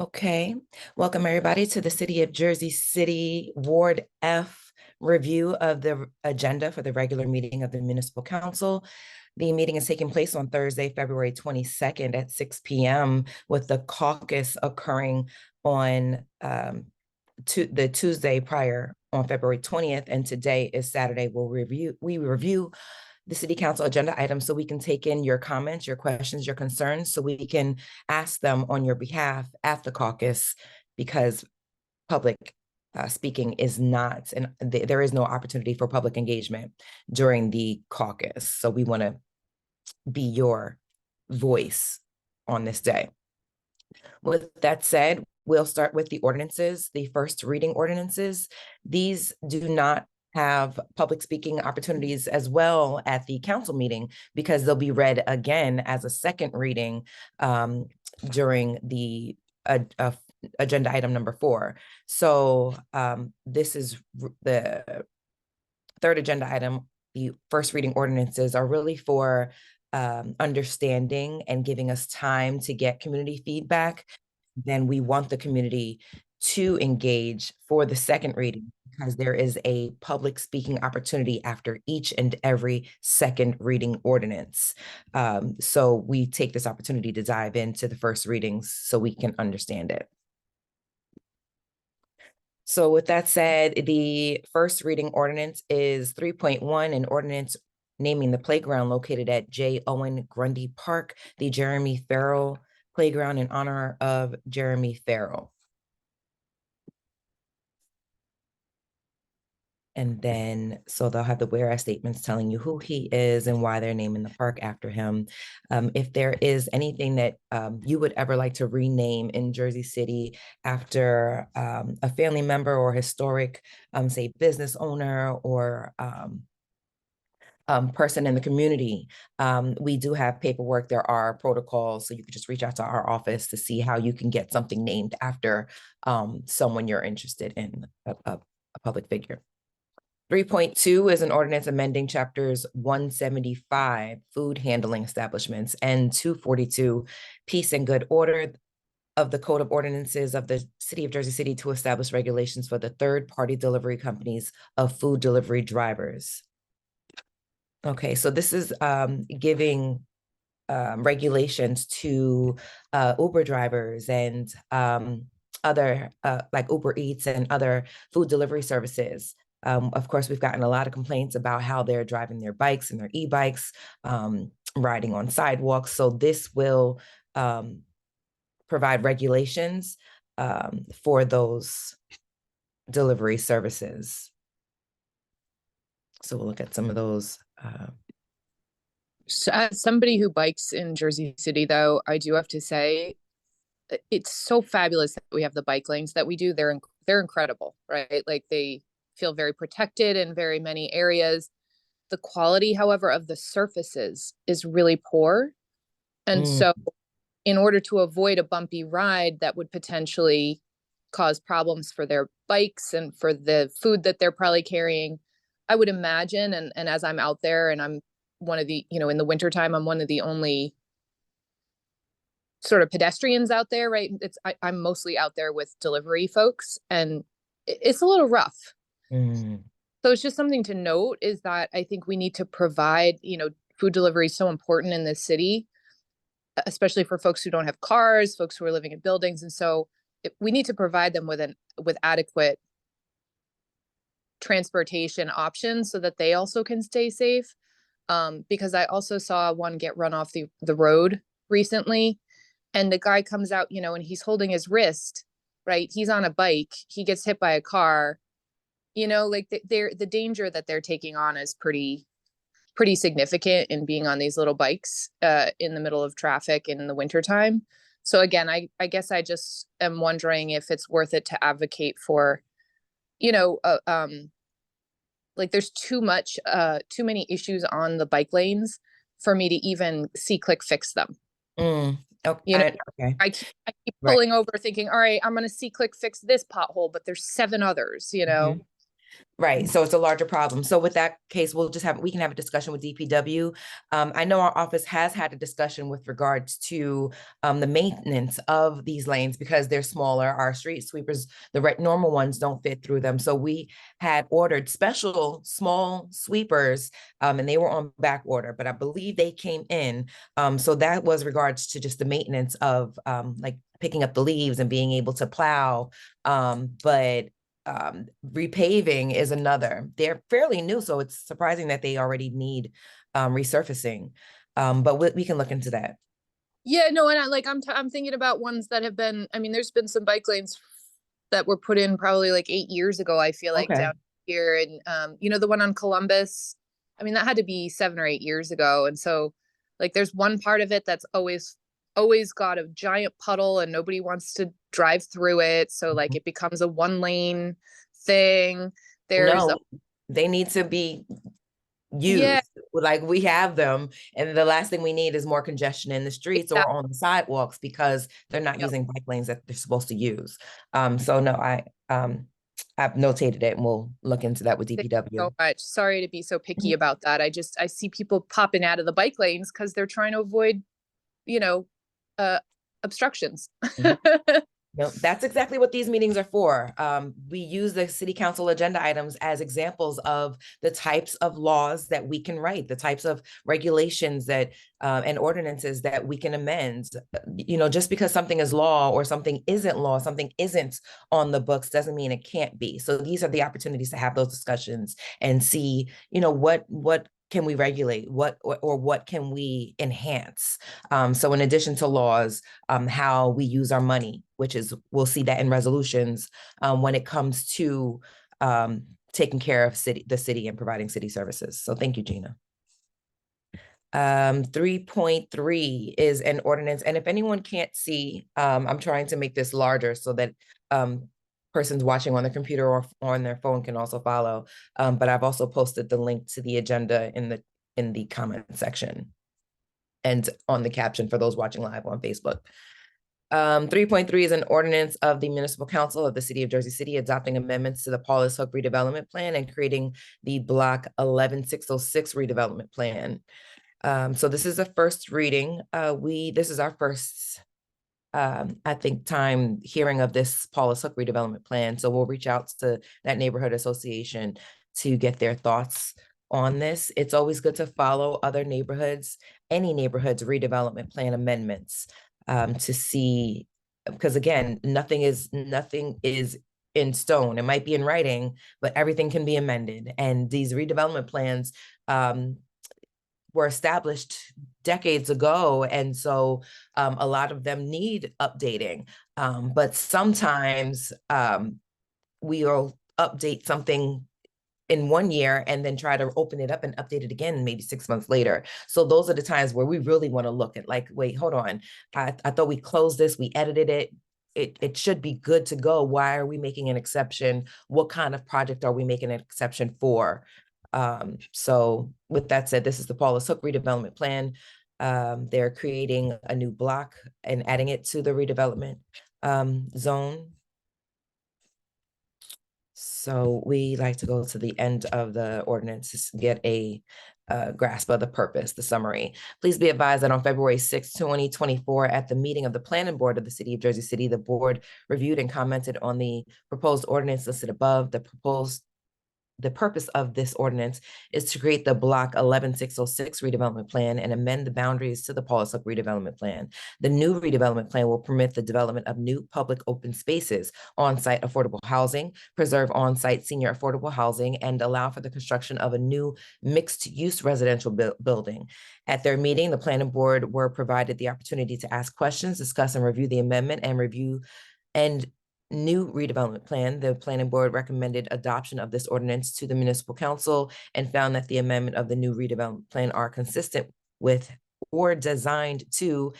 Okay, welcome everybody to the City of Jersey City Ward F review of the agenda for the regular meeting of the Municipal Council. The meeting is taking place on Thursday, February 22nd at 6 p.m. with the caucus occurring on the Tuesday prior on February 20th, and today is Saturday. We review the city council agenda items so we can take in your comments, your questions, your concerns, so we can ask them on your behalf at the caucus, because public speaking is not, and there is no opportunity for public engagement during the caucus. So we want to be your voice on this day. With that said, we'll start with the ordinances, the first reading ordinances. These do not have public speaking opportunities as well at the council meeting, because they'll be read again as a second reading during the agenda item number 4. So this is the third agenda item. The first reading ordinances are really for understanding and giving us time to get community feedback. Then we want the community to engage for the second reading, because there is a public speaking opportunity after each and every second reading ordinance. So we take this opportunity to dive into the first readings so we can understand it. So with that said, the first reading ordinance is 3.1, an ordinance naming the playground located at J. Owen Grundy Park, the Jeremy Farrell Playground, in honor of Jeremy Farrell. And then, so they'll have the whereas statements telling you who he is and why they're naming the park after him. If there is anything that you would ever like to rename in Jersey City after a family member or historic, say, business owner or person in the community, we do have paperwork. There are protocols, so you can just reach out to our office to see how you can get something named after someone you're interested in, a public figure. 3.2 is an ordinance amending chapters 175, food handling establishments, and 242, peace and good order, of the Code of Ordinances of the City of Jersey City to establish regulations for the third-party delivery companies of food delivery drivers. Okay, so this is giving regulations to Uber drivers and other like Uber Eats and other food delivery services. Of course, we've gotten a lot of complaints about how they're driving their bikes and their e-bikes, riding on sidewalks. So this will provide regulations for those delivery services. So we'll look at some of those. So as somebody who bikes in Jersey City, though, I do have to say it's so fabulous that we have the bike lanes that we do. They're incredible, right? Like, they feel very protected in very many areas. The quality, however, of the surfaces is really poor. And so in order to avoid a bumpy ride that would potentially cause problems for their bikes and for the food that they're probably carrying, I would imagine, and as I'm out there and I'm one of the, in the wintertime, I'm one of the only sort of pedestrians out there, right? I'm mostly out there with delivery folks, and it's a little rough. So it's just something to note, is that I think we need to provide, food delivery is so important in this city, especially for folks who don't have cars, folks who are living in buildings. And so we need to provide them with adequate transportation options so that they also can stay safe. Because I also saw one get run off the road recently, and the guy comes out, and he's holding his wrist, right? He's on a bike, he gets hit by a car, like the danger that they're taking on is pretty significant in being on these little bikes in the middle of traffic in the wintertime. So again, I guess I just am wondering if it's worth it to advocate for, like, there's too many issues on the bike lanes for me to even see click fix them. Okay. I keep pulling over thinking, all right, I'm going to see click fix this pothole, but there's 7 others, Right. So it's a larger problem. So with that case, we can have a discussion with DPW. I know our office has had a discussion with regards to the maintenance of these lanes because they're smaller. Our street sweepers, the normal ones don't fit through them. So we had ordered special small sweepers and they were on back order, but I believe they came in. So that was regards to just the maintenance of like picking up the leaves and being able to plow. But repaving is another. They're fairly new, so it's surprising that they already need resurfacing. But we can look into that. Yeah, no, and I'm thinking about ones that have been. I mean, there's been some bike lanes that were put in probably like 8 years ago. I feel like Okay. down here, and the one on Columbus. I mean, that had to be 7 or 8 years ago, and so like there's one part of it that's always got a giant puddle, and nobody wants to drive through it. So like it becomes a one lane thing. There's a No, they need to be yeah, used. Like we have them, and the last thing we need is more congestion in the streets or exactly. on the sidewalks because they're not Yep. using bike lanes that they're supposed to use. So no, I've notated it and we'll look into that with Thank you DPW. so much. Sorry to be so picky about that. I see people popping out of the bike lanes because they're trying to avoid, you know, uh obstructions. Mhm. No, that's exactly what these meetings are for. We use the city council agenda items as examples of the types of laws that we can write, the types of regulations that and ordinances that we can amend. Just because something is law or something isn't law, something isn't on the books doesn't mean it can't be. So these are the opportunities to have those discussions and see, what can we regulate, or what can we enhance. So in addition to laws, how we use our money, which is, we'll see that in resolutions when it comes to taking care of the city and providing city services. So thank you, Gina. 3.3 is an ordinance. And if anyone can't see, I'm trying to make this larger so that persons watching on the computer or on their phone can also follow. But I've also posted the link to the agenda in the comment section and on the caption for those watching live on Facebook. 3.3 is an ordinance of the Municipal Council of the City of Jersey City adopting amendments to the Paulus Hook redevelopment plan and creating the Block 11606 redevelopment plan. So this is a first reading. This is our first, I think, time hearing of this Paulus Hook redevelopment plan. So we'll reach out to that neighborhood association to get their thoughts on this. It's always good to follow other neighborhoods, any neighborhood's redevelopment plan amendments, to see, because again, nothing is in stone. It might be in writing, but everything can be amended. And these redevelopment plans were established decades ago. And so a lot of them need updating. But sometimes we'll update something in 1 year and then try to open it up and update it again maybe 6 months later. So those are the times where we really want to look at, like, wait, hold on. I thought we closed this, we edited it. It should be good to go. Why are we making an exception? What kind of project are we making an exception for? So with that said, this is the Paulus Hook redevelopment plan. They're creating a new block and adding it to the redevelopment zone. So we like to go to the end of the ordinance to get a grasp of the purpose, the summary. Please be advised that on February 6, 2024, at the meeting of the Planning Board of the City of Jersey City, the board reviewed and commented on the proposed ordinance listed above. The purpose of this ordinance is to create the Block 11606 redevelopment plan and amend the boundaries to the Paulus Hook redevelopment plan. The new redevelopment plan will permit the development of new public open spaces, on-site affordable housing, preserve on-site senior affordable housing, and allow for the construction of a new mixed-use residential building. At their meeting, the planning board were provided the opportunity to ask questions, discuss and review the amendment and review and new redevelopment plan. The planning board recommended adoption of this ordinance to the municipal council and found that the amendment of the new redevelopment plan are consistent with or designed to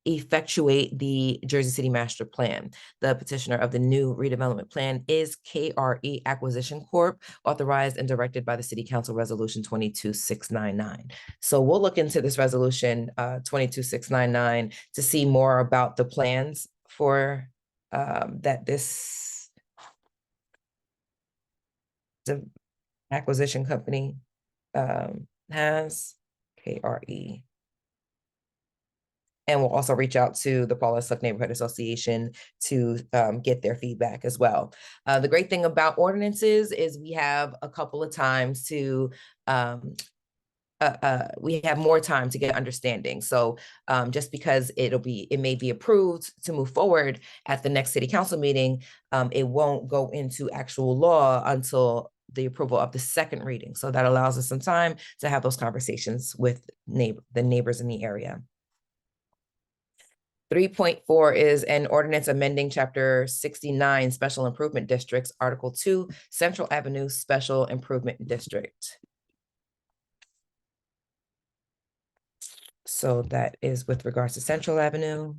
effectuate the Jersey City Master Plan. The petitioner of the new redevelopment plan is KRE Acquisition Corp., authorized and directed by the City Council Resolution 22699. So we'll look into this resolution 22699 to see more about the plans for that this acquisition company has, KRE. And we'll also reach out to the Paula Slick Neighborhood Association to get their feedback as well. The great thing about ordinances is we have a couple of times to we have more time to get understanding. So just because it may be approved to move forward at the next city council meeting, it won't go into actual law until the approval of the second reading. So that allows us some time to have those conversations with the neighbors in the area. 3.4 is an ordinance amending Chapter 69 Special Improvement Districts, Article 2, Central Avenue Special Improvement District. So that is with regards to Central Avenue.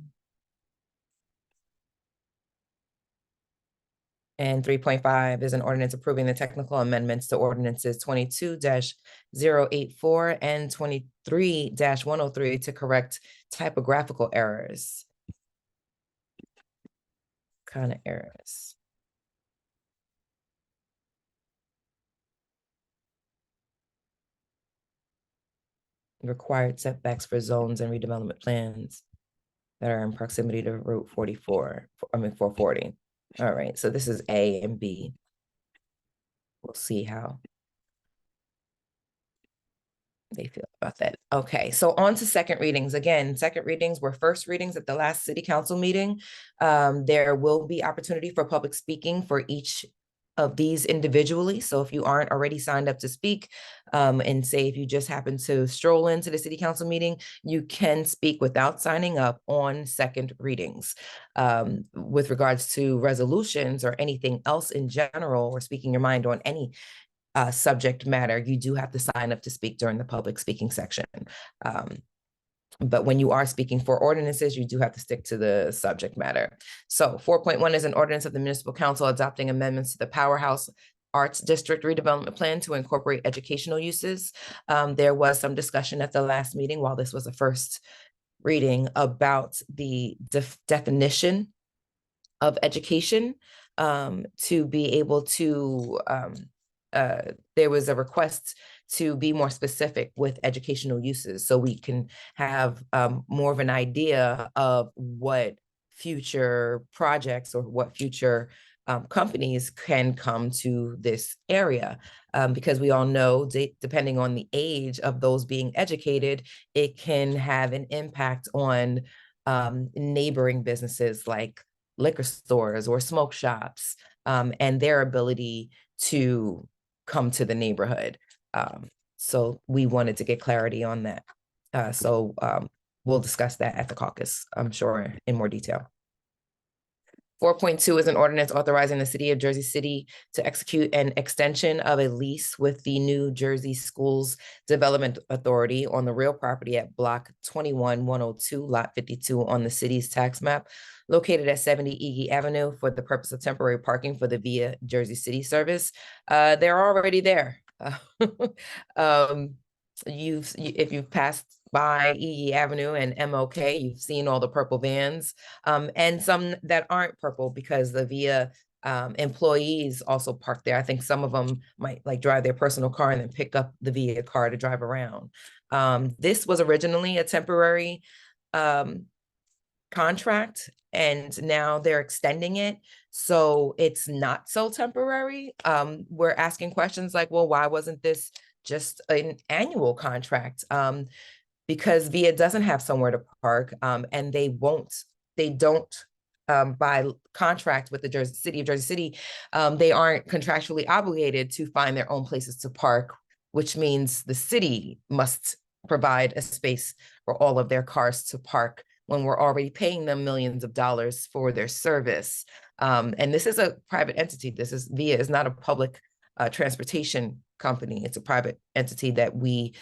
And 3.5 is an ordinance approving the technical amendments to ordinances 22-084 and 23-103 to correct typographical errors. Kind of errors. Required setbacks for zones and redevelopment plans that are in proximity to Route 440. All right, so this is A and B. We'll see how they feel about that. Okay, so on to second readings. Again, second readings were first readings at the last city council meeting. There will be opportunity for public speaking for each of these individually. So if you aren't already signed up to speak, and say if you just happen to stroll into the city council meeting, you can speak without signing up on second readings. With regards to resolutions or anything else in general, or speaking your mind on any subject matter, you do have to sign up to speak during the public speaking section. But when you are speaking for ordinances, you do have to stick to the subject matter. So 4.1 is an ordinance of the municipal council adopting amendments to the Powerhouse Arts District redevelopment plan to incorporate educational uses. There was some discussion at the last meeting while this was a first reading about the definition of education, to be able to there was a request to be more specific with educational uses so we can have more of an idea of what future projects or what future companies can come to this area, because we all know, depending on the age of those being educated, it can have an impact on neighboring businesses like liquor stores or smoke shops, and their ability to come to the neighborhood. So we wanted to get clarity on that. So we'll discuss that at the caucus, I'm sure, in more detail. 4.2 is an ordinance authorizing the city of Jersey City to execute an extension of a lease with the New Jersey Schools Development Authority on the real property at block 21102, lot 52 on the city's tax map, located at 70 Iggy Avenue for the purpose of temporary parking for the Via Jersey City service. They're already there. If you've passed by Iggy Avenue and MLK, you've seen all the purple vans, and some that aren't purple because the Via employees also park there. I think some of them might like drive their personal car and then pick up the Via car to drive around. This was originally a temporary contract, and now they're extending it, so it's not so temporary. We're asking questions like, well, why wasn't this just an annual contract? Because Via doesn't have somewhere to park, and they don't, by contract with the city of Jersey City, they aren't contractually obligated to find their own places to park, which means the city must provide a space for all of their cars to park when we're already paying them millions of dollars for their service. And this is a private entity. Via is not a public transportation company. It's a private entity that we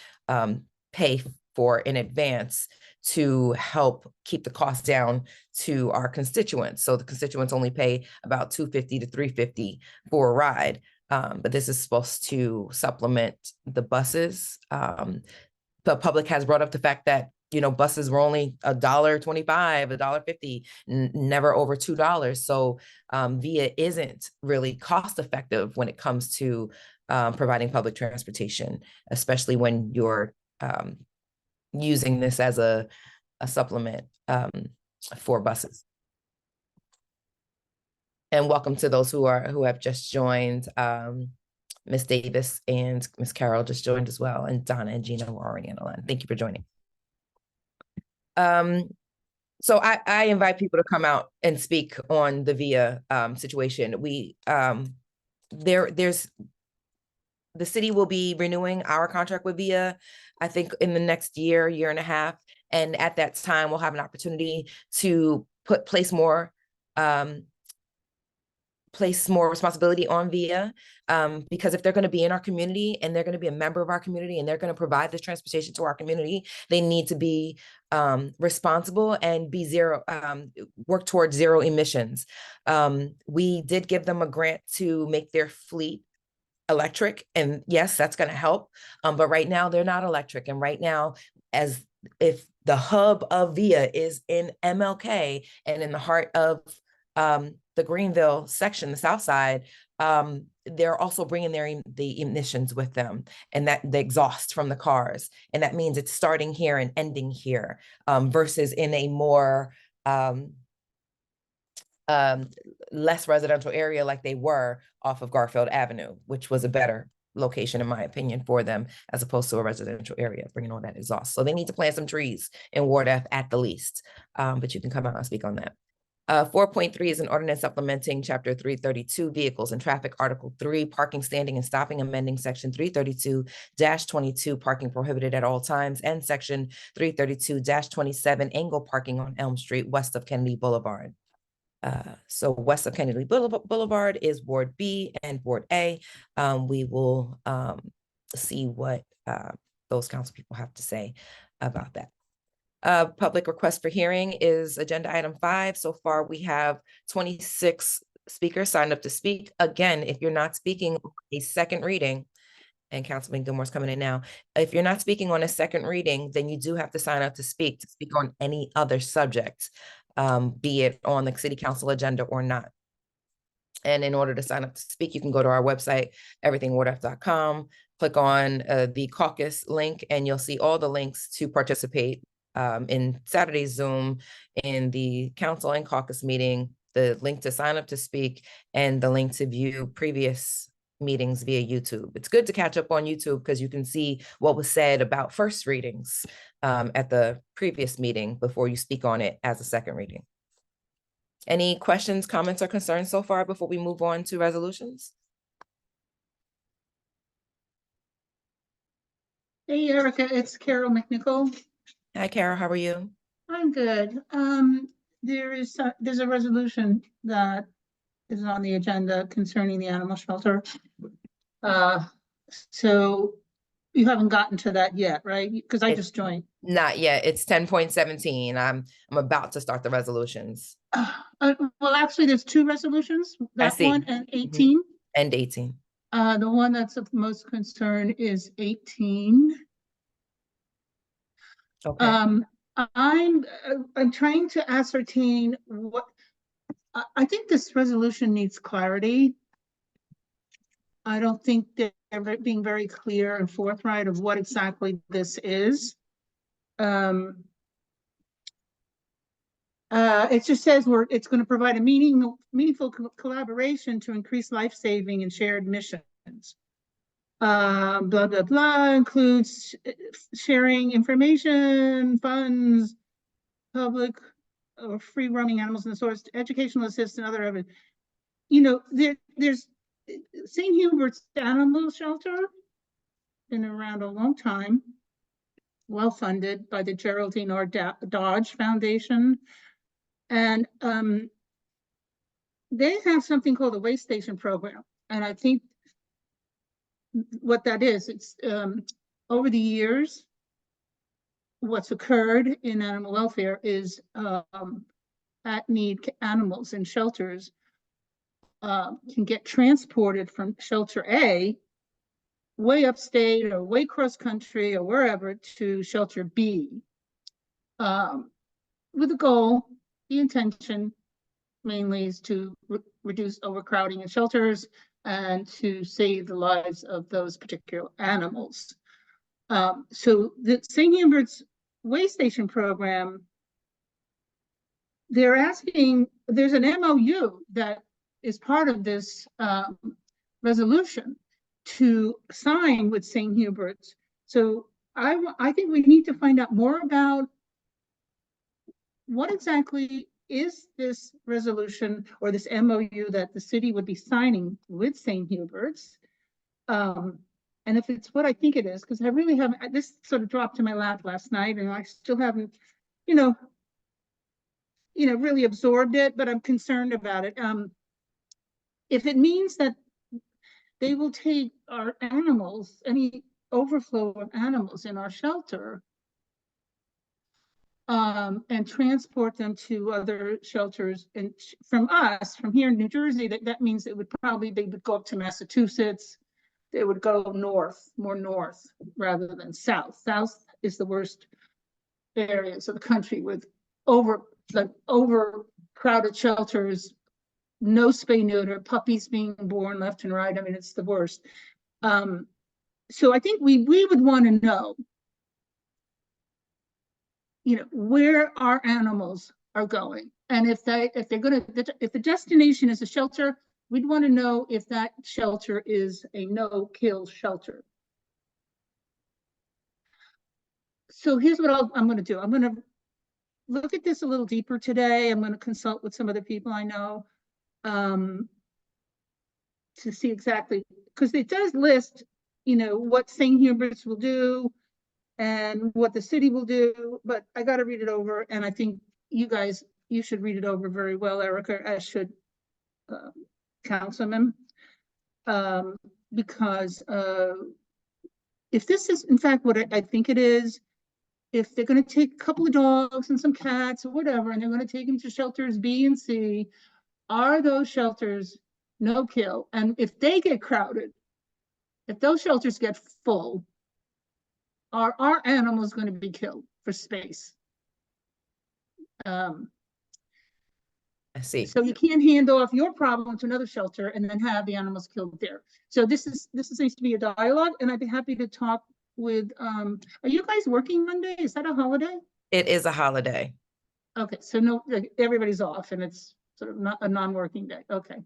pay for in advance to help keep the cost down to our constituents. So the constituents only pay about $250 to $350 for a ride. But this is supposed to supplement the buses. The public has brought up the fact that, you know, buses were only $1.25, $1.50, never over $2. So Via isn't really cost effective when it comes to providing public transportation, especially when you're using this as a supplement for buses. And welcome to those who have just joined. Ms. Davis and Ms. Carroll just joined as well, and Donna and Gina were already on the line. Thank you for joining. So I invite people to come out and speak on the VIA situation. There's the city will be renewing our contract with VIA, I think in the next year and a half. And at that time, we'll have an opportunity to place more responsibility on VIA, because if they're going to be in our community and they're going to be a member of our community and they're going to provide this transportation to our community, they need to be responsible and work towards zero emissions. We did give them a grant to make their fleet electric, and yes, that's going to help. But right now they're not electric, and right now, as if the hub of VIA is in MLK and in the heart of the Greenville section, the South Side, they're also bringing the emissions with them, and that the exhaust from the cars, and that means it's starting here and ending here, versus in a more less residential area like they were off of Garfield Avenue, which was a better location, in my opinion, for them, as opposed to a residential area, bringing all that exhaust. So they need to plant some trees in Ward F at the least, but you can come out and speak on that. 4.3 is an ordinance supplementing Chapter 332, Vehicles and Traffic, Article 3, Parking, Standing, and Stopping, amending Section 332-22, Parking Prohibited at All Times, and Section 332-27, Angle Parking on Elm Street, west of Kennedy Boulevard. So west of Kennedy Boulevard is Ward B and Ward A. We will see what those council people have to say about that. Public request for hearing is agenda item 5. So far, we have 26 speakers signed up to speak. Again, if you're not speaking a second reading, and Councilman Gilmore's coming in now, if you're not speaking on a second reading, then you do have to sign up to speak on any other subject, be it on the city council agenda or not. And in order to sign up to speak, you can go to our website, everythingwardf.com, click on the Caucus link, and you'll see all the links to participate in Saturday's Zoom, in the council and caucus meeting, the link to sign up to speak, and the link to view previous meetings via YouTube. It's good to catch up on YouTube because you can see what was said about first readings at the previous meeting before you speak on it as a second reading. Any questions, comments, or concerns so far before we move on to resolutions? Hey, Erica, it's Carol McNichol. Hi, Carol, how are you? I'm good. There's a resolution that is on the agenda concerning the animal shelter. So you haven't gotten to that yet, right? Because I just joined. Not yet. It's 10.17. I'm about to start the resolutions. Well, actually, there's 2 resolutions. That one and 18. And 18. The one that's of most concern is 18. Okay. I'm trying to ascertain what I think this resolution needs clarity. I don't think they're being very clear and forthright of what exactly this is. It just says it's going to provide a meaningful collaboration to increase life-saving and shared missions. Blah, blah, blah, includes sharing information, funds, public or free roaming animals in the source, educational assistance, and other evidence. You know, there's St. Hubert's Animal Shelter, been around a long time, well funded by the Geraldine R. Dodge Foundation. And they have something called the Waste Station Program. And I think what that is, it's over the years, what's occurred in animal welfare is at-need animals in shelters can get transported from shelter A way upstate or way cross country or wherever to shelter B, with the goal, the intention mainly is to reduce overcrowding in shelters, and to save the lives of those particular animals. So the St. Hubert's Way Station program, they're asking, there's an MOU that is part of this resolution to sign with St. Hubert's. So I think we need to find out more about what exactly is this resolution or this MOU that the city would be signing with St. Hubert's. And if it's what I think it is, because I really haven't, this sort of dropped in my lap last night and I still haven't, really absorbed it, but I'm concerned about it. If it means that they will take our animals, any overflow of animals in our shelter, and transport them to other shelters, and from here in New Jersey, that means they would go up to Massachusetts. They would go more north rather than south. South is the worst areas of the country with overcrowded shelters, no spay neuter, puppies being born left and right. I mean, it's the worst. So I think we would want to know, where our animals are going, and if the destination is a shelter, we'd want to know if that shelter is a no-kill shelter. So here's what I'm going to do. I'm going to look at this a little deeper today. I'm going to consult with some other people I know to see exactly, because it does list, what St. Hubert's will do and what the city will do, but I got to read it over, and I think you should read it over very well, Erica, as should Councilman, because if this is in fact what I think it is, if they're going to take a couple of dogs and some cats or whatever, and they're going to take them to shelters B and C, are those shelters no kill? And if they get crowded, if those shelters get full, are our animals going to be killed for space? I see. So you can't hand off your problem to another shelter and then have the animals killed there. So this needs to be a dialogue, and I'd be happy to talk with, are you guys working Monday? Is that a holiday? It is a holiday. Okay, so no, everybody's off and it's sort of not a non-working day. Okay.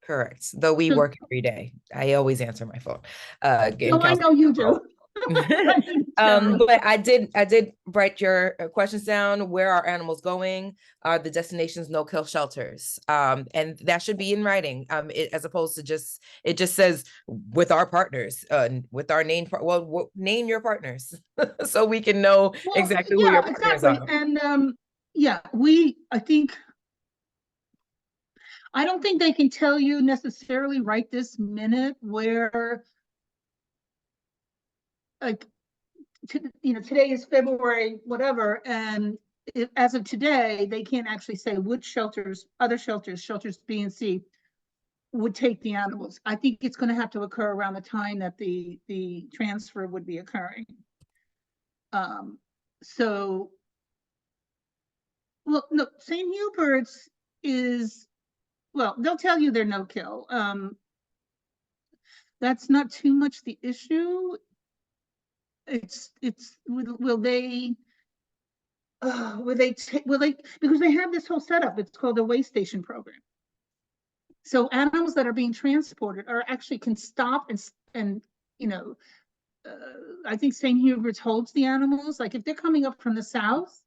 Correct. Though we work every day. I always answer my phone. No, I know you do. But I did write your questions down. Where are animals going? Are the destinations no-kill shelters? And that should be in writing. As opposed to it just says with our partners, with our name. Well, name your partners so we can know exactly who your partners are. And I don't think they can tell you necessarily right this minute where, like, today is February, whatever, and as of today, they can't actually say which shelters, other shelters B and C, would take the animals. I think it's going to have to occur around the time that the transfer would be occurring. So, well, no, St. Hubert's is, well, they'll tell you they're no kill. That's not too much the issue. Will they, because they have this whole setup, it's called a way station program. So animals that are being transported actually can stop and I think St. Hubert's holds the animals. Like if they're coming up from the south,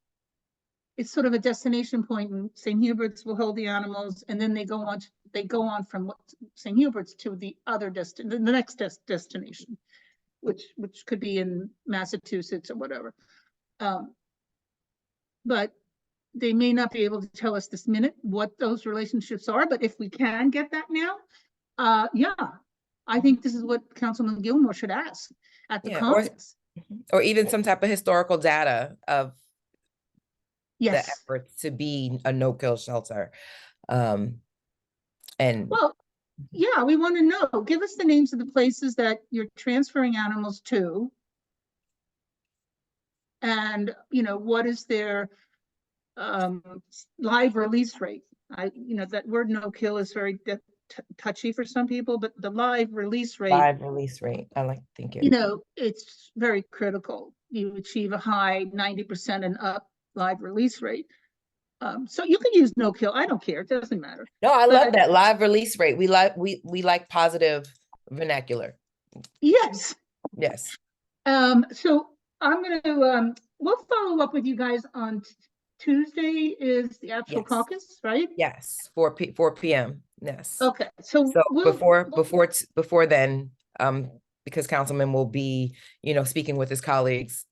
it's sort of a destination point, and St. Hubert's will hold the animals, and then they go on from St. Hubert's to the next destination, which could be in Massachusetts or whatever. But they may not be able to tell us this minute what those relationships are, but if we can get that now, I think this is what Councilman Gilmore should ask at the Caucus. Or even some type of historical data of the efforts to be a no-kill shelter. We want to know. Give us the names of the places that you're transferring animals to, and what is their live release rate. That word no kill is very touchy for some people, but the live release rate, Live release rate. I like, thank you. you know, it's very critical. You achieve a high 90% and up live release rate. So you can use no kill. I don't care. It doesn't matter. No, I love But that live release rate. We like positive vernacular. yes. Yes. So I'm gonna we'll follow up with you guys on Tuesday is the actual Yes. caucus, right? Yes. 4 p.m. Yes. Okay, so So we'll before then, because Councilman will be, speaking with his colleagues,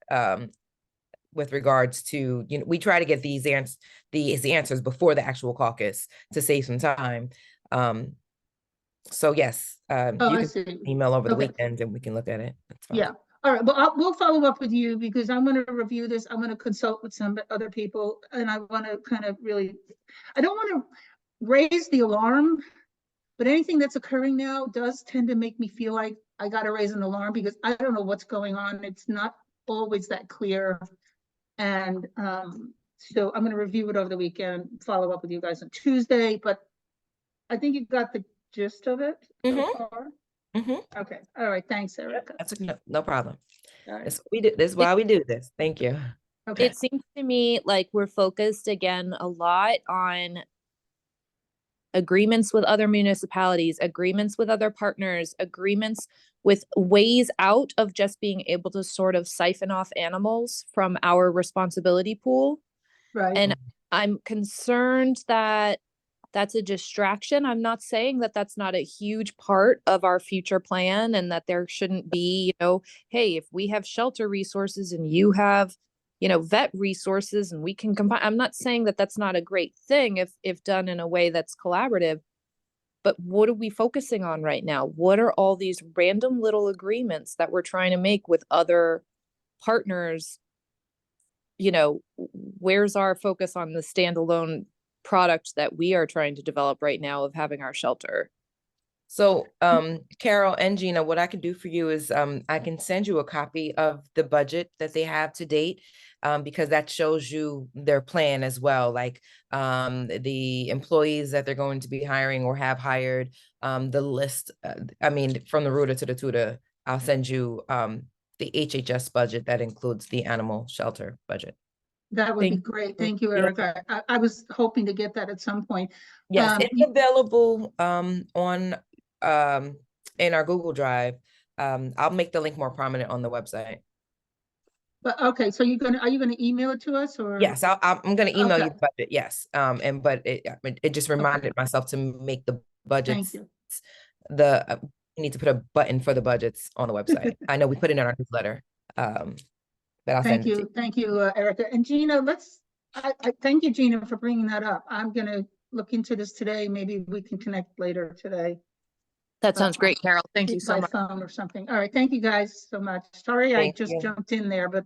with regards to, we try to get these answers before the actual caucus to save some time. So yes, oh, you I can see. email over the Okay. weekend and we can look at it. That's fine. Yeah. All right. Well, we'll follow up with you because I'm going to review this. I'm going to consult with some other people, and I want to kind of really, I don't want to raise the alarm, but anything that's occurring now does tend to make me feel like I got to raise an alarm because I don't know what's going on. It's not always that clear. And so I'm going to review it over the weekend, follow up with you guys on Tuesday, but I think you got the gist of it so far. Okay. All right. Thanks, Erica. That's no problem. All right. This is why we do this. Thank you. Okay. It seems to me like we're focused again a lot on agreements with other municipalities, agreements with other partners, agreements with ways out of just being able to sort of siphon off animals from our responsibility pool. Right. And I'm concerned that that's a distraction. I'm not saying that that's not a huge part of our future plan and that there shouldn't be, hey, if we have shelter resources and you have, vet resources and we can combine. I'm not saying that that's not a great thing if done in a way that's collaborative. But what are we focusing on right now? What are all these random little agreements that we're trying to make with other partners? Where's our focus on the standalone product that we are trying to develop right now of having our shelter? So, Carol and Gina, what I can do for you is I can send you a copy of the budget that they have to date, because that shows you their plan as well, like the employees that they're going to be hiring or have hired, the list, from the rooter to the tutor. I'll send you the HHS budget that includes the animal shelter budget. That would be great. Thank you, Erica. I was hoping to get that at some point. Yes, it's available on in our Google Drive. I'll make the link more prominent on the website. But okay, so are you gonna email it to us or? Yes, I'm gonna email you Okay. the budget. Yes, but it just reminded myself to make the budgets. Thank you. You need to put a button for the budgets on the website. I know we put it in our newsletter. But I'll Thank send it to you. Thank you, Erica. And Gina, I thank you, Gina, for bringing that up. I'm gonna look into this today. Maybe we can connect later today. That sounds great, Carol. Thank you so By much. phone or something. All right. Thank you guys so much. Sorry, I Thank just you. jumped in there, but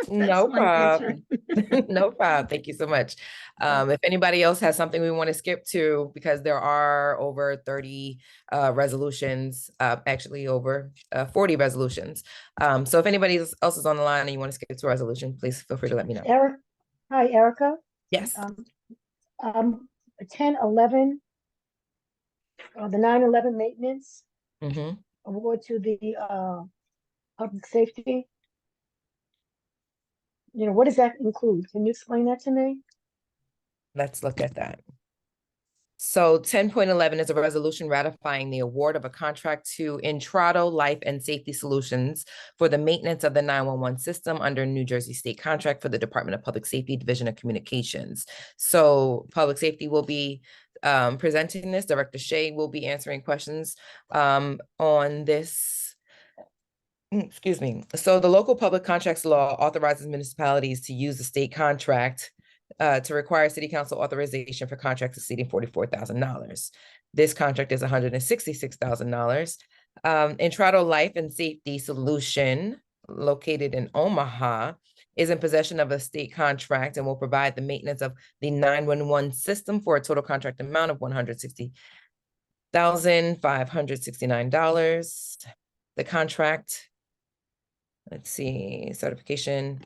No that's my nature. problem. No problem. Thank you so much. If anybody else has something we want to skip to, because there are over 30 resolutions, actually over 40 resolutions. So if anybody else is on the line and you want to skip to a resolution, please feel free to let me know. Hi, Erica. Yes. 10-11, the 9/11 maintenance Mm-hmm. award to the public safety. What does that include? Can you explain that to me? Let's look at that. So 10.11 is a resolution ratifying the award of a contract to Intrado Life and Safety Solutions for the maintenance of the 911 system under New Jersey State contract for the Department of Public Safety, Division of Communications. So Public Safety will be presenting this. Director Shea will be answering questions on this. Excuse me. So the local public contracts law authorizes municipalities to use the state contract to require city council authorization for contracts exceeding $44,000. This contract is $166,000. Intrado Life and Safety Solution, located in Omaha, is in possession of a state contract and will provide the maintenance of the 911 system for a total contract amount of $160,569. The contract, let's see, certification.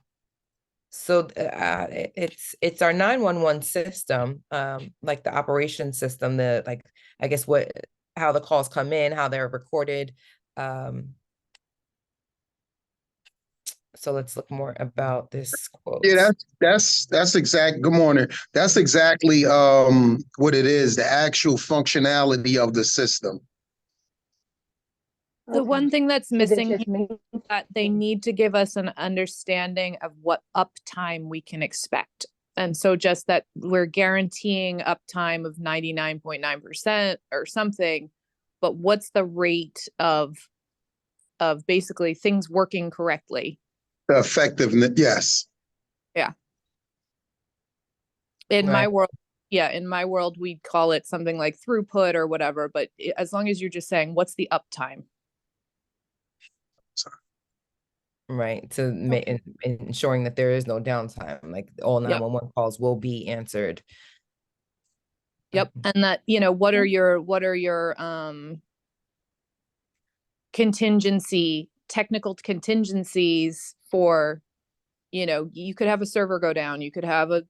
So it's our 911 system, like the operation system, I guess what how the calls come in, how they're recorded. So let's look more about this quote. Yeah, that's exact. Good morning. That's exactly what it is, the actual functionality of the system. The Okay. one thing that's So they missing just here mean- is that they need to give us an understanding of what uptime we can expect. And so just that we're guaranteeing uptime of 99.9% or something, but what's the rate of basically things working correctly? The effectiveness, yes. In my Right. world, yeah, in my world, we'd call it something like throughput or whatever, but as long as you're just saying, what's the uptime? Right, to ensuring that there is no downtime, like all 911 calls will be answered. Yep. And that, you know, what are your technical contingencies for, you know, you could have a server go down, you could have a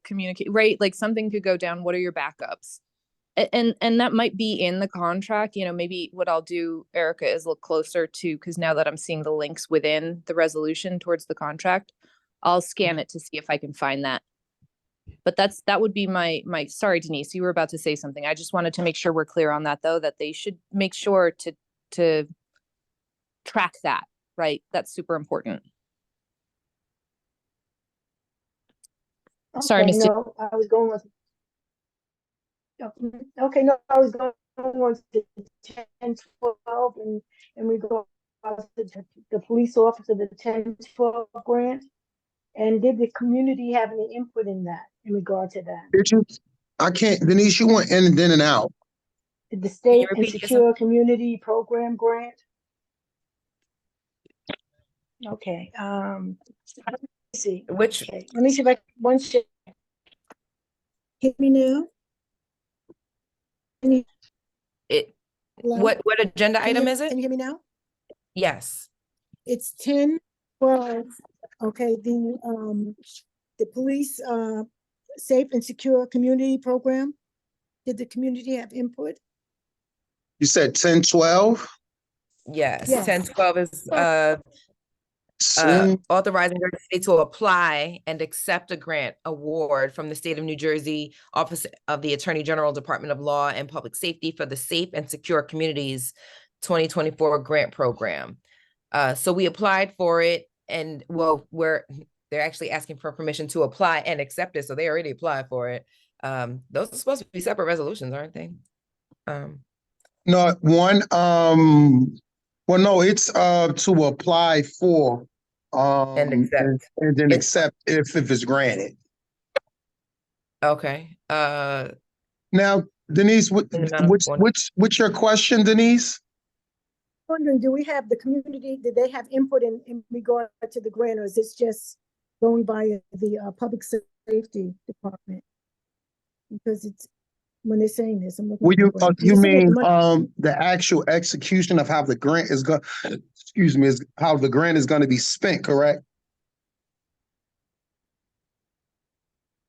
right? Like something could go down. What are your backups? And that might be in the contract. You know, maybe what I'll do, Erica, is look closer to, because now that I'm seeing the links within the resolution towards the contract, I'll scan it to see if I can find that. But that would be my sorry, Denise, you were about to say something. I just wanted to make sure we're clear on that, though, that they should make sure to track that, right? That's super important. Sorry, Okay, Misty. no, I was going with. Okay, no, I was going on to 10-12 and we go to the police officer, the 10-12 grant. And did the community have any input in that, in regard to that? Did you? I can't, Denise, you went in and out. Did the you state and repeat secure community program grant? Okay, let me see. Which, Okay, let me see if I one shit. Hit me now. Can you, hello? what agenda Can you item hear- is it? Can you hear me now? Yes. It's 10-12. Okay, the police safe and secure community program. Did the community have input? You said 10-12? Yes, Yes. 10-12 is authorizing the state to apply and accept a grant award from the state of New Jersey Office of the Attorney General, Department of Law and Public Safety for the Safe and Secure Communities 2024 grant program. So we applied for it, and well, they're actually asking for permission to apply and accept it, so they already applied for it. Those are supposed to be separate resolutions, aren't they? No, well, no, it's to apply for And accept. and then accept if it's granted. Okay. Now, Denise, what's your question, Denise? Wondering, do we have the community, did they have input in regard to the grant, or is this just going by the public safety department? Because it's, when they're saying this, I'm looking. Well, at the grant. you They're saying mean the money- the actual execution of how the grant is going, excuse me, is how the grant is going to be spent, correct?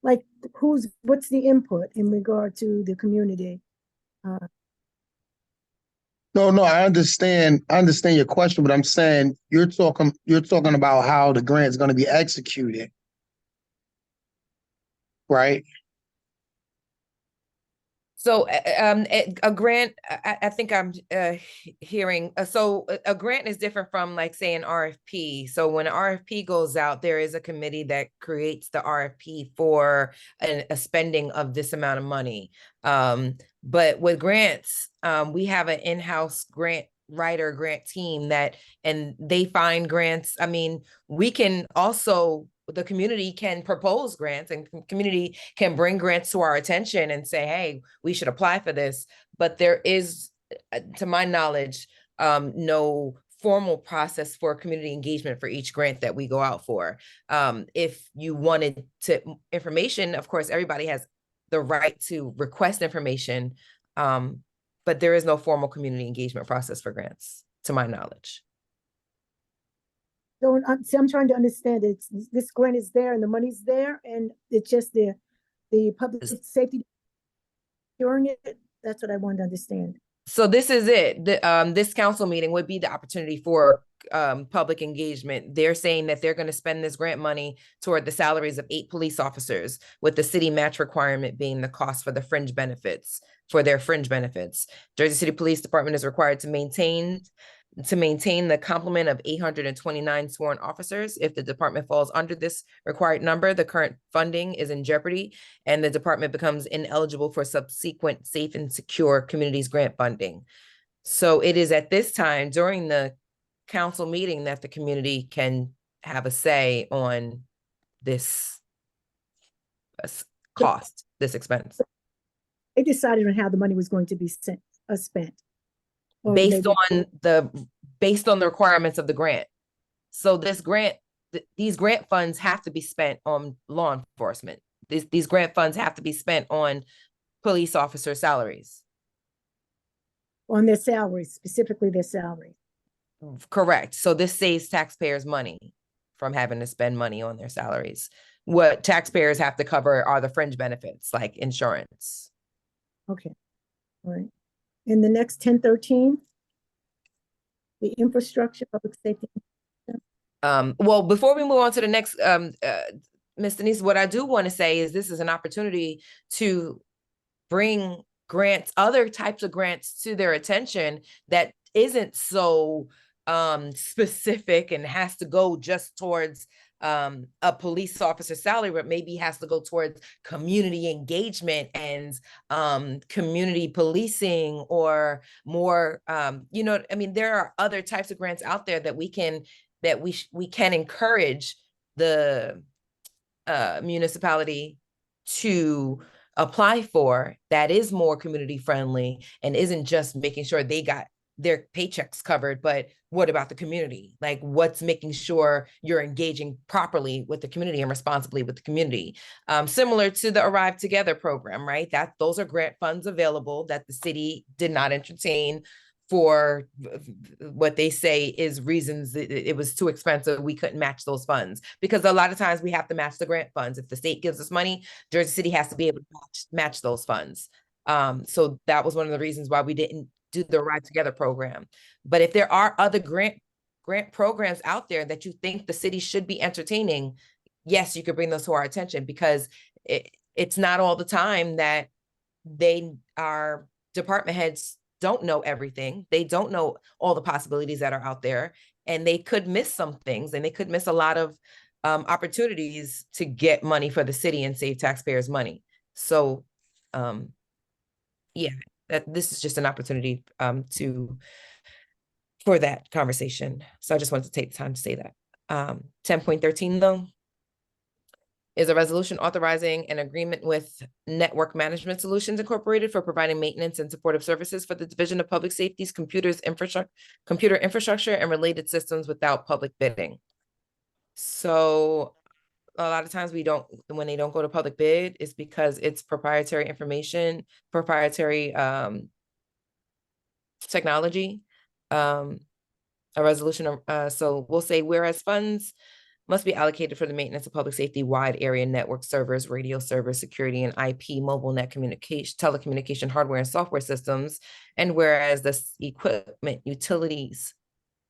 like what's the input in regard to the community? No, I understand your question, but I'm saying you're talking about how the grant is going to be executed, right? So a grant, I think I'm hearing, so a grant is different from, like, say, an RFP. So when an RFP goes out, there is a committee that creates the RFP for a spending of this amount of money. But with grants, we have an in-house grant team and they find grants. I mean, we can also, the community can propose grants, and community can bring grants to our attention and say, hey, we should apply for this. But there is, to my knowledge, no formal process for community engagement for each grant that we go out for. If you wanted information, of course, everybody has the right to request information, but there is no formal community engagement process for grants, to my knowledge. So I'm trying to understand it. This grant is there and the money's there, and it's just the public safety during it. That's what I wanted to understand. So this is it. This council meeting would be the opportunity for public engagement. They're saying that they're going to spend this grant money toward the salaries of 8 police officers, with the city match requirement being the cost for the fringe benefits, for their fringe benefits. Jersey City Police Department is required to maintain the complement of 829 sworn officers. If the department falls under this required number, the current funding is in jeopardy, and the department becomes ineligible for subsequent safe and secure communities grant funding. So it is at this time during the council meeting that the community can have a say on this cost, this expense. They decided on how the money was going to be spent. Based on the requirements of the grant. So this grant, these grant funds have to be spent on law enforcement. These grant funds have to be spent on police officer salaries. On their salaries, specifically their salary. Correct. So this saves taxpayers money from having to spend money on their salaries. What taxpayers have to cover are the fringe benefits, like insurance. Okay, all right. In the next 1013, the infrastructure, public safety. Well, before we move on to the next, Ms. Denise, what I do want to say is this is an opportunity to bring grants, other types of grants to their attention that isn't so specific and has to go just towards a police officer salary, but maybe has to go towards community engagement and community policing, or more, you know, I mean, there are other types of grants out there that we can encourage the municipality to apply for, that is more community friendly and isn't just making sure they got their paychecks covered, but what about the community? Like, what's making sure you're engaging properly with the community and responsibly with the community? Similar to the Arrive Together program, right? Those are grant funds available that the city did not entertain for what they say is reasons it was too expensive. We couldn't match those funds, because a lot of times we have to match the grant funds. If the state gives us money, Jersey City has to be able to match those funds. So that was one of the reasons why we didn't do the Arrive Together program. But if there are other grant programs out there that you think the city should be entertaining, yes, you could bring those to our attention, because it's not all the time that our department heads don't know everything. They don't know all the possibilities that are out there, and they could miss some things, and they could miss a lot of opportunities to get money for the city and save taxpayers money. So yeah, this is just an opportunity for that conversation. So I just wanted to take the time to say that. 10.13 though is a resolution authorizing an agreement with Network Management Solutions Incorporated for providing maintenance and supportive services for the Division of Public Safety's computer infrastructure and related systems without public bidding. So a lot of times when they don't go to public bid, it's because it's proprietary information, proprietary technology. A resolution, so we'll say, whereas funds must be allocated for the maintenance of public safety wide area network servers, radio servers, security, and IP mobile net communication, telecommunication hardware and software systems. And whereas the equipment utilities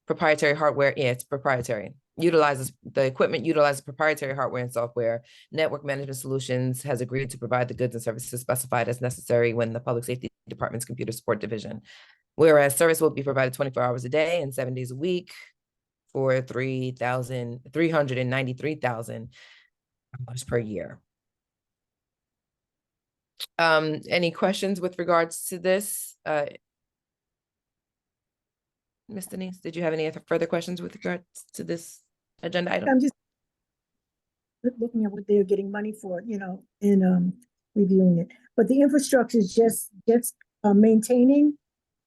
proprietary hardware, it's proprietary, the equipment utilizes proprietary hardware and software. Network Management Solutions has agreed to provide the goods and services specified as necessary when the Public Safety Department's Computer Support Division. Whereas service will be provided 24 hours a day and 7 days a week for $393,000 per year. Any questions with regards to this? Ms. Denise, did you have any further questions with regards to this agenda item? I'm just looking at what they're getting money for, you know, and reviewing it. But the infrastructure is just maintaining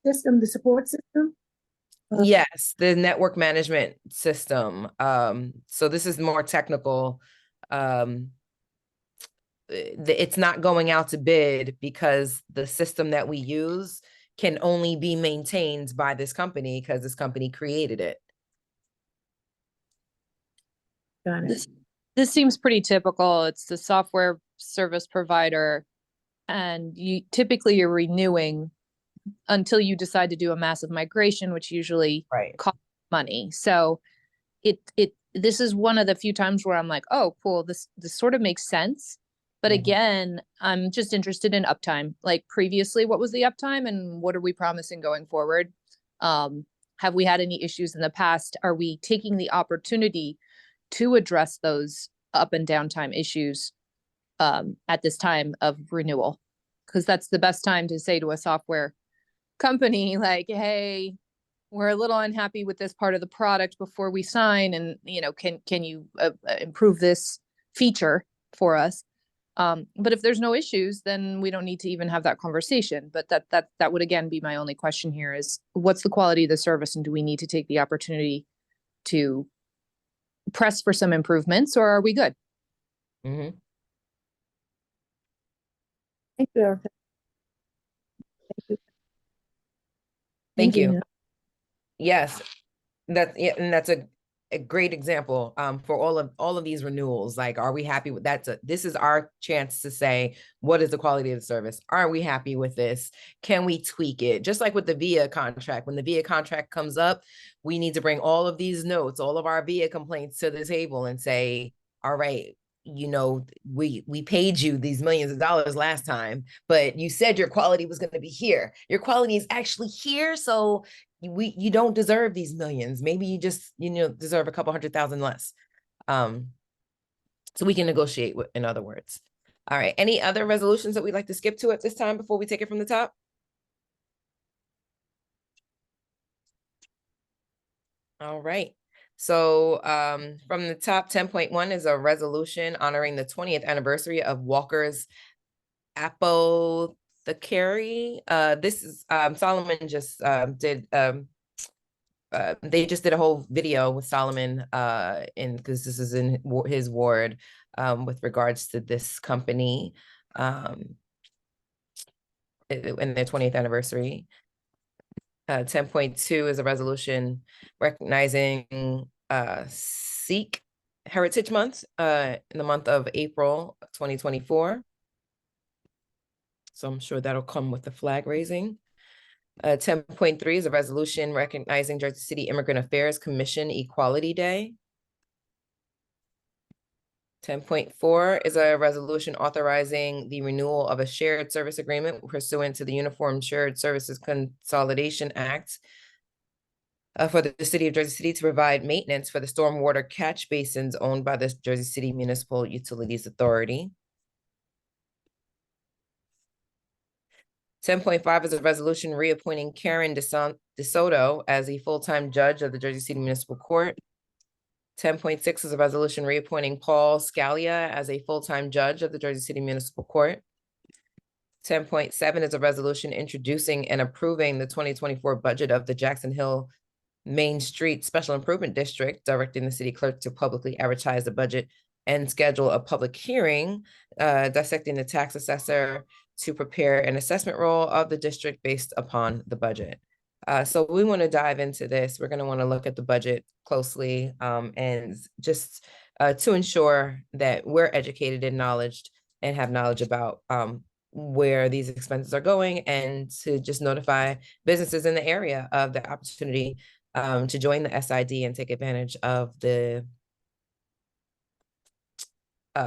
system, the support system. Yes, the network management system. So this is more technical. It's not going out to bid because the system that we use can only be maintained by this company because this company created it. Got it. This seems pretty typical. It's the software service provider, and you're renewing until you decide to do a massive migration, which usually Right. costs money. So this is one of the few times where I'm like, oh, cool, this sort of makes sense. But again, I'm just interested in uptime. Like previously, what was the uptime and what are we promising going forward? Have we had any issues in the past? Are we taking the opportunity to address those up and downtime issues at this time of renewal? Because that's the best time to say to a software company, like, hey, we're a little unhappy with this part of the product before we sign, and can you improve this feature for us? But if there's no issues, then we don't need to even have that conversation. But that would again be my only question here is, what's the quality of the service, and do we need to take the opportunity to press for some improvements, or are we good? Mm-hmm. Thank you, Erica. Thank you. Thank you. Andrea. Yes, and that's a great example for all of these renewals. Like, are we happy with that? This is our chance to say, what is the quality of the service? Are we happy with this? Can we tweak it? Just like with the VIA contract, when the VIA contract comes up, we need to bring all of these notes, all of our VIA complaints to the table and say, all right, we paid you these millions of dollars last time, but you said your quality was going to be here. Your quality is actually here. So you don't deserve these millions. Maybe you just, deserve a couple $100,000 less. So we can negotiate in other words. All right. Any other resolutions that we'd like to skip to at this time before we take it from the top? All right. So from the top, 10.1 is a resolution honoring the 20th anniversary of Walker's Apothecary. This is Solomon just did they just did a whole video with Solomon because this is in his ward with regards to this company in their 20th anniversary. 10.2 is a resolution recognizing Sikh Heritage Month in the month of April 2024. So I'm sure that'll come with the flag raising. 10.3 is a resolution recognizing Jersey City Immigrant Affairs Commission Equality Day. 10.4 is a resolution authorizing the renewal of a shared service agreement pursuant to the Uniform Shared Services Consolidation Act for the city of Jersey City to provide maintenance for the stormwater catch basins owned by the Jersey City Municipal Utilities Authority. 10.5 is a resolution reappointing Karen DeSoto as a full-time judge of the Jersey City Municipal Court. 10.6 is a resolution reappointing Paul Scalia as a full-time judge of the Jersey City Municipal Court. 10.7 is a resolution introducing and approving the 2024 budget of the Jackson Hill Main Street Special Improvement District, directing the city clerk to publicly advertise the budget and schedule a public hearing dissecting the tax assessor to prepare an assessment roll of the district based upon the budget. So we want to dive into this. We're going to want to look at the budget closely and just to ensure that we're educated and have knowledge about where these expenses are going, and to just notify businesses in the area of the opportunity to join the SID and take advantage of the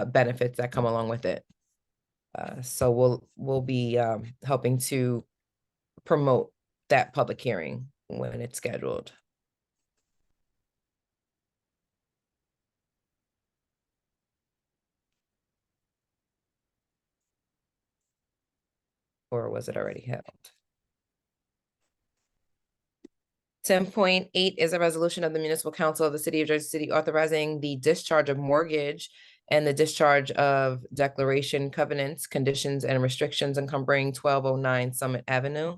benefits that come along with it. So we'll be helping to promote that public hearing when it's scheduled. Or was it already held? 10.8 is a resolution of the Municipal Council of the City of Jersey City authorizing the discharge of mortgage and the discharge of declaration covenants, conditions, and restrictions encumbering 1209 Summit Avenue.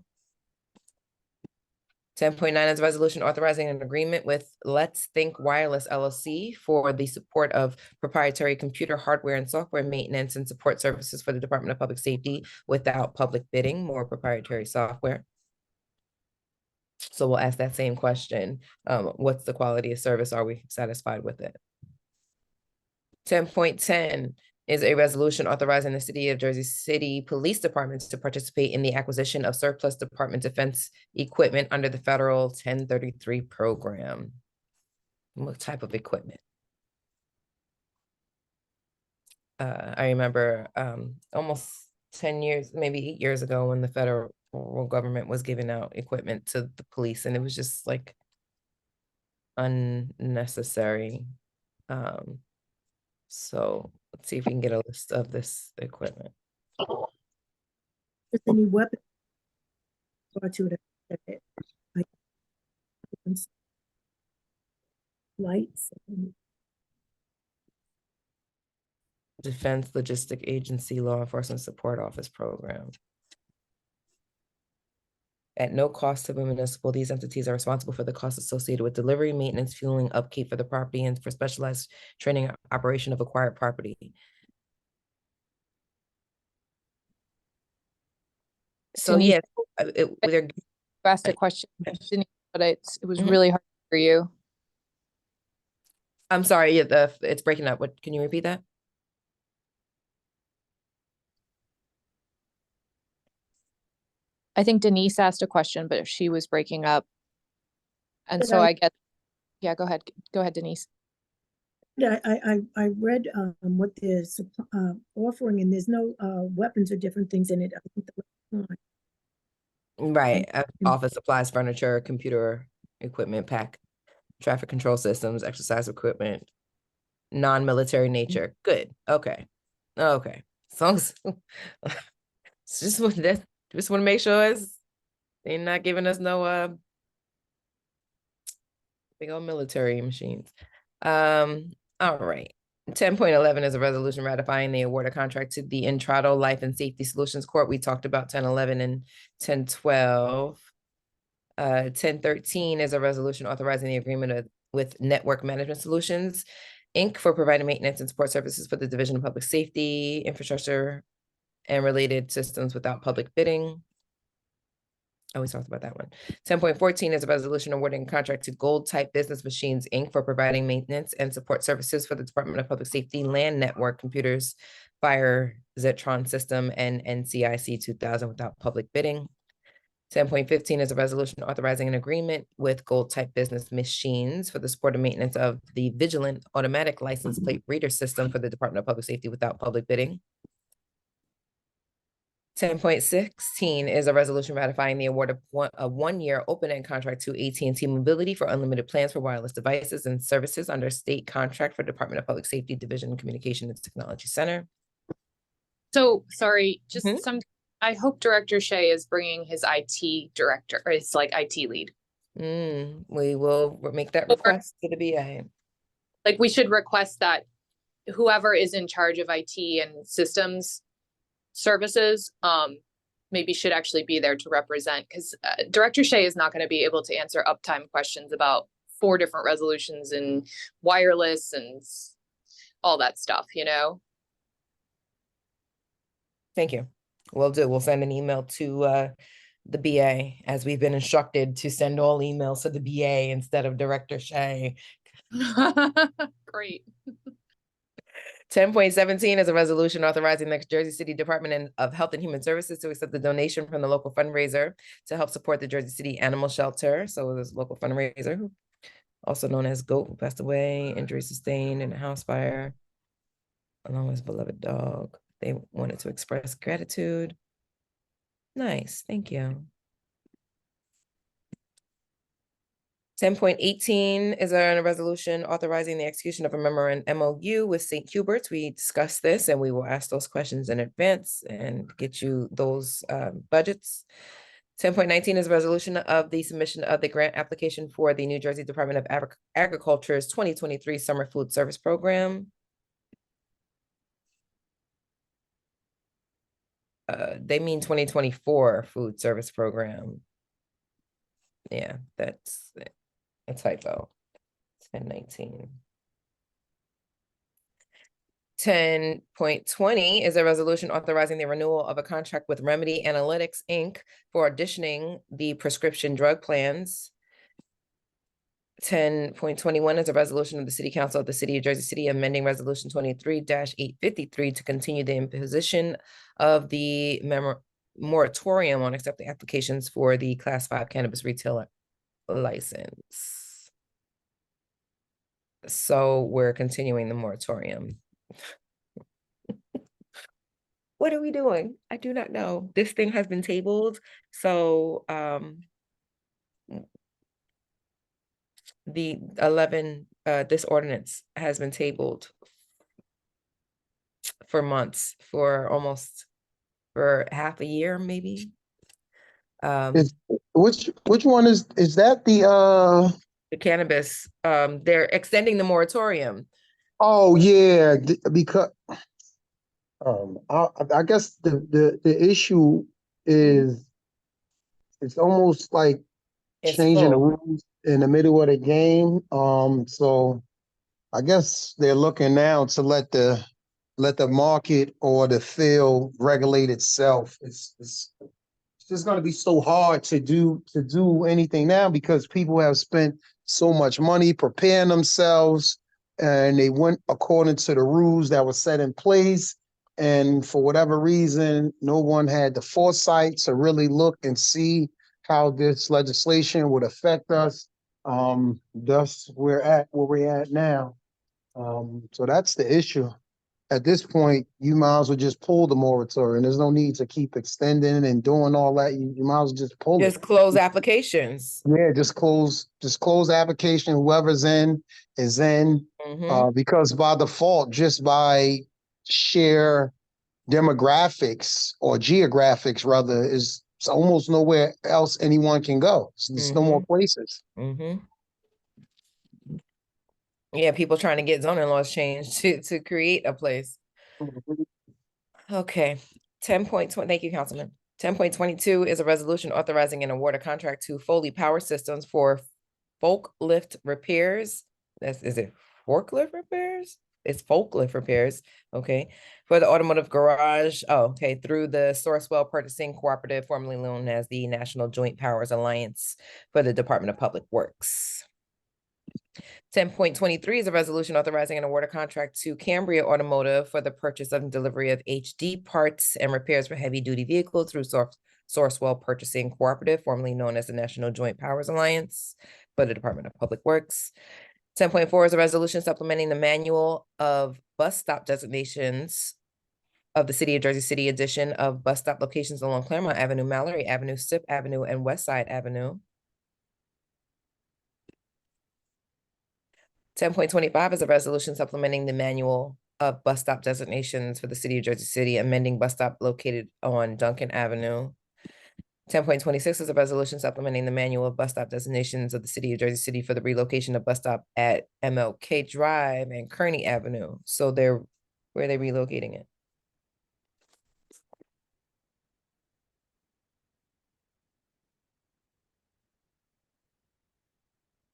10.9 is a resolution authorizing an agreement with Let's Think Wireless LLC for the support of proprietary computer hardware and software maintenance and support services for the Department of Public Safety without public bidding, more proprietary software. So we'll ask that same question. What's the quality of service? Are we satisfied with it? 10.10 is a resolution authorizing the City of Jersey City Police Departments to participate in the acquisition of surplus department defense equipment under the federal 1033 program. What type of equipment? I remember almost 10 years, maybe 8 years ago, when the federal government was giving out equipment to the police, and it was just like unnecessary. So let's see if we can get a list of this equipment. If any weapon brought to it, like lights. Defense Logistic Agency Law Enforcement Support Office Program. At no cost to the municipal, these entities are responsible for the costs associated with delivery, maintenance, fueling, upkeep for the property, and for specialized training and operation of acquired property. So Denise- yeah, they're You asked a question, Denise, but it was Mhm. really hard for you. I'm sorry, it's breaking up. What, can you repeat that? I think Denise asked a question, but she was breaking up. And Did so I- I guess, yeah, go ahead. Go ahead, Denise. Yeah, I read what they're offering, and there's no weapons or different things in it. I think the- Right, Mm. office supplies, furniture, computer equipment, pack, traffic control systems, exercise equipment, non-military nature. Good, okay, okay. As long as it's just want that, just want to make sure they're not giving us no big old military machines. All right. 10.11 is a resolution ratifying the award of contract to the Entrado Life and Safety Solutions Corp. We talked about 10.11 and 10.12. 10.13 is a resolution authorizing the agreement with Network Management Solutions, Inc. for providing maintenance and support services for the Division of Public Safety, Infrastructure, and related systems without public bidding. Oh, we talked about that one. 10.14 is a resolution awarding a contract to Gold Type Business Machines, Inc. for providing maintenance and support services for the Department of Public Safety Land Network Computers, Fire Zetron System, and NCIC 2000 without public bidding. 10.15 is a resolution authorizing an agreement with Gold Type Business Machines for the support and maintenance of the Vigilant Automatic License Plate Reader System for the Department of Public Safety without public bidding. 10.16 is a resolution ratifying the award of a one-year open-end contract to AT&T Mobility for unlimited plans for wireless devices and services under state contract for Department of Public Safety Division Communication and Technology Center. So sorry, just Mhm. I hope Director Shea is bringing his IT director, or his like IT lead. We will make that Or- request to the BA. Like we should request that whoever is in charge of IT and systems services, maybe should actually be there to represent, because Director Shea is not going to be able to answer uptime questions about 4 different resolutions and wireless and all that stuff, you know? Thank you. We'll send an email to the BA, as we've been instructed to send all emails to the BA instead of Director Shea. Great. 10.17 is a resolution authorizing the Jersey City Department of Health and Human Services to accept the donation from the local fundraiser to help support the Jersey City Animal Shelter. So this local fundraiser, also known as GOAT, who passed away, injury sustained in a house fire, along with his beloved dog. They wanted to express gratitude. Nice, thank you. 10.18 is a resolution authorizing the execution of a memorandum MOU with St. Hubert's. We discussed this, and we will ask those questions in advance and get you those budgets. 10.19 is a resolution of the submission of the grant application for the New Jersey Department of Agriculture's 2023 Summer Food Service Program. They mean 2024 food service program. Yeah, that's a typo. 10.19. 10.20 is a resolution authorizing the renewal of a contract with Remedy Analytics, Inc. for auditioning the prescription drug plans. 10.21 is a resolution of the City Council of the City of Jersey City amending Resolution 23-853 to continue the imposition of the moratorium on accepting applications for the Class 5 cannabis retailer license. So we're continuing the moratorium. What are we doing? I do not know. This thing has been tabled, so this ordinance has been tabled for months, for half a year, maybe. Is which one is that the cannabis, they're extending the moratorium. Oh yeah, because I guess the issue is it's almost like It's changing the full. rules in the middle of the game. So I guess they're looking now to let the market or the field regulate itself. It's just going to be so hard to do anything now because people have spent so much money preparing themselves and they went according to the rules that were set in place. And for whatever reason, no one had the foresight to really look and see how this legislation would affect us. Thus, we're at where we're at now. So that's the issue. At this point, you might as well just pull the moratorium. There's no need to keep extending and doing all that. You might as well just pull Just it. close applications. Yeah, just close the application. Whoever's in is in. Because by default, just by sheer demographics or geographics, rather, is almost nowhere else anyone can go. There's no more places. Yeah, people trying to get zoning laws changed to create a place. Okay, 10.20, thank you, Councilman. 10.22 is a resolution authorizing an award of contract to Foley Power Systems for forklift repairs. Is it forklift repairs? It's forklift repairs, okay, for the automotive garage. Oh, okay, through the Sourcewell Purchasing Cooperative, formerly known as the National Joint Powers Alliance for the Department of Public Works. 10.23 is a resolution authorizing an award of contract to Cambria Automotive for the purchase and delivery of HD parts and repairs for heavy-duty vehicles through Sourcewell Purchasing Cooperative, formerly known as the National Joint Powers Alliance for the Department of Public Works. 10.4 is a resolution supplementing the manual of bus stop designations of the City of Jersey City edition of bus stop locations along Claremont Avenue, Mallory Avenue, Stipp Avenue, and West Side Avenue. 10.25 is a resolution supplementing the manual of bus stop designations for the City of Jersey City, amending bus stop located on Duncan Avenue. 10.26 is a resolution supplementing the manual of bus stop designations of the City of Jersey City for the relocation of bus stop at MLK Drive and Kearney Avenue. So where are they relocating it?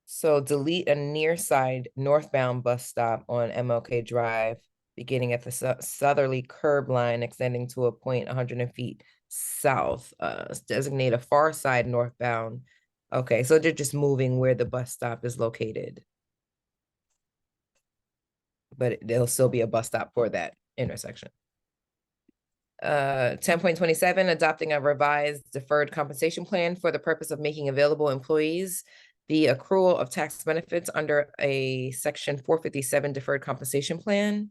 So delete a near side northbound bus stop on MLK Drive, beginning at the southerly curb line, extending to a point 100 feet south. Designate a far side northbound. Okay, so they're just moving where the bus stop is located. But there'll still be a bus stop for that intersection. 10.27, adopting a revised deferred compensation plan for the purpose of making available employees the accrual of tax benefits under a Section 457 deferred compensation plan.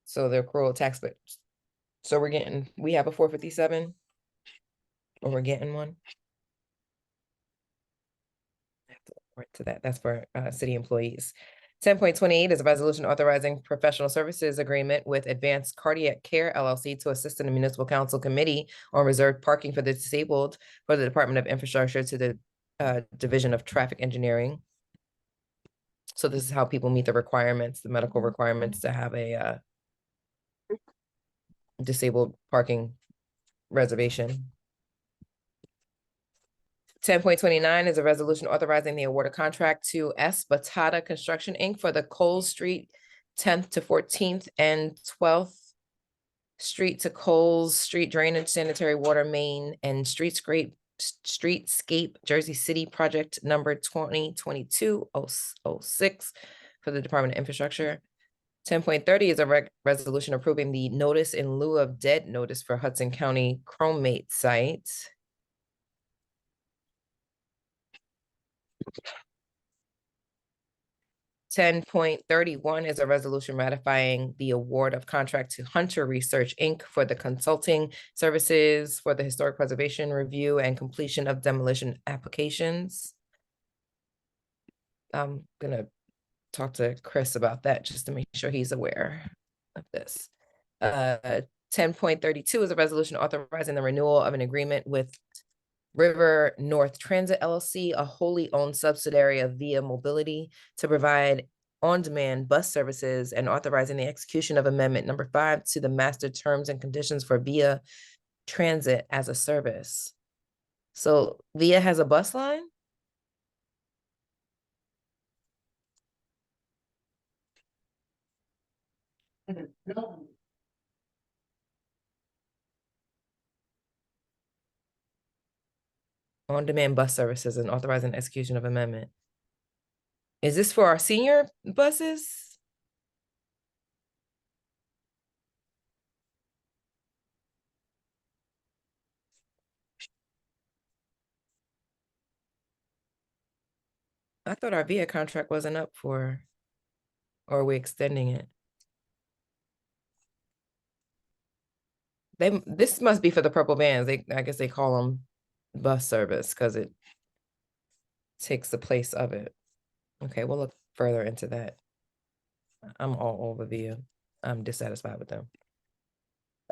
So the accrual tax, so we have a 457, or we're getting one. I have to report to that. That's for city employees. 10.28 is a resolution authorizing professional services agreement with Advanced Cardiac Care LLC to assist in the Municipal Council Committee on reserved parking for the disabled for the Department of Infrastructure to the Division of Traffic Engineering. So this is how people meet the requirements, the medical requirements to have a disabled parking reservation. 10.29 is a resolution authorizing the award of contract to S. Batata Construction, Inc. for the Cole Street 10th to 14th and 12th Street to Coles, street drainage, sanitary water main, and streetscape Jersey City project number 2022-006 for the Department of Infrastructure. 10.30 is a resolution approving the notice in lieu of dead notice for Hudson County Chromate site. 10.31 is a resolution ratifying the award of contract to Hunter Research, Inc. for the consulting services for the historic preservation review and completion of demolition applications. I'm gonna talk to Chris about that just to make sure he's aware of this. 10.32 is a resolution authorizing the renewal of an agreement with River North Transit LLC, a wholly owned subsidiary of Via Mobility, to provide on-demand bus services and authorizing the execution of Amendment number 5 to the master terms and conditions for Via Transit as a service. So Via has a bus line? On-demand bus services and authorizing execution of amendment. Is this for our senior buses? I thought our VIA contract wasn't up for, or are we extending it? This must be for the purple vans. I guess they call them bus service because it takes the place of it. Okay, we'll look further into that. I'm all over VIA. I'm dissatisfied with them.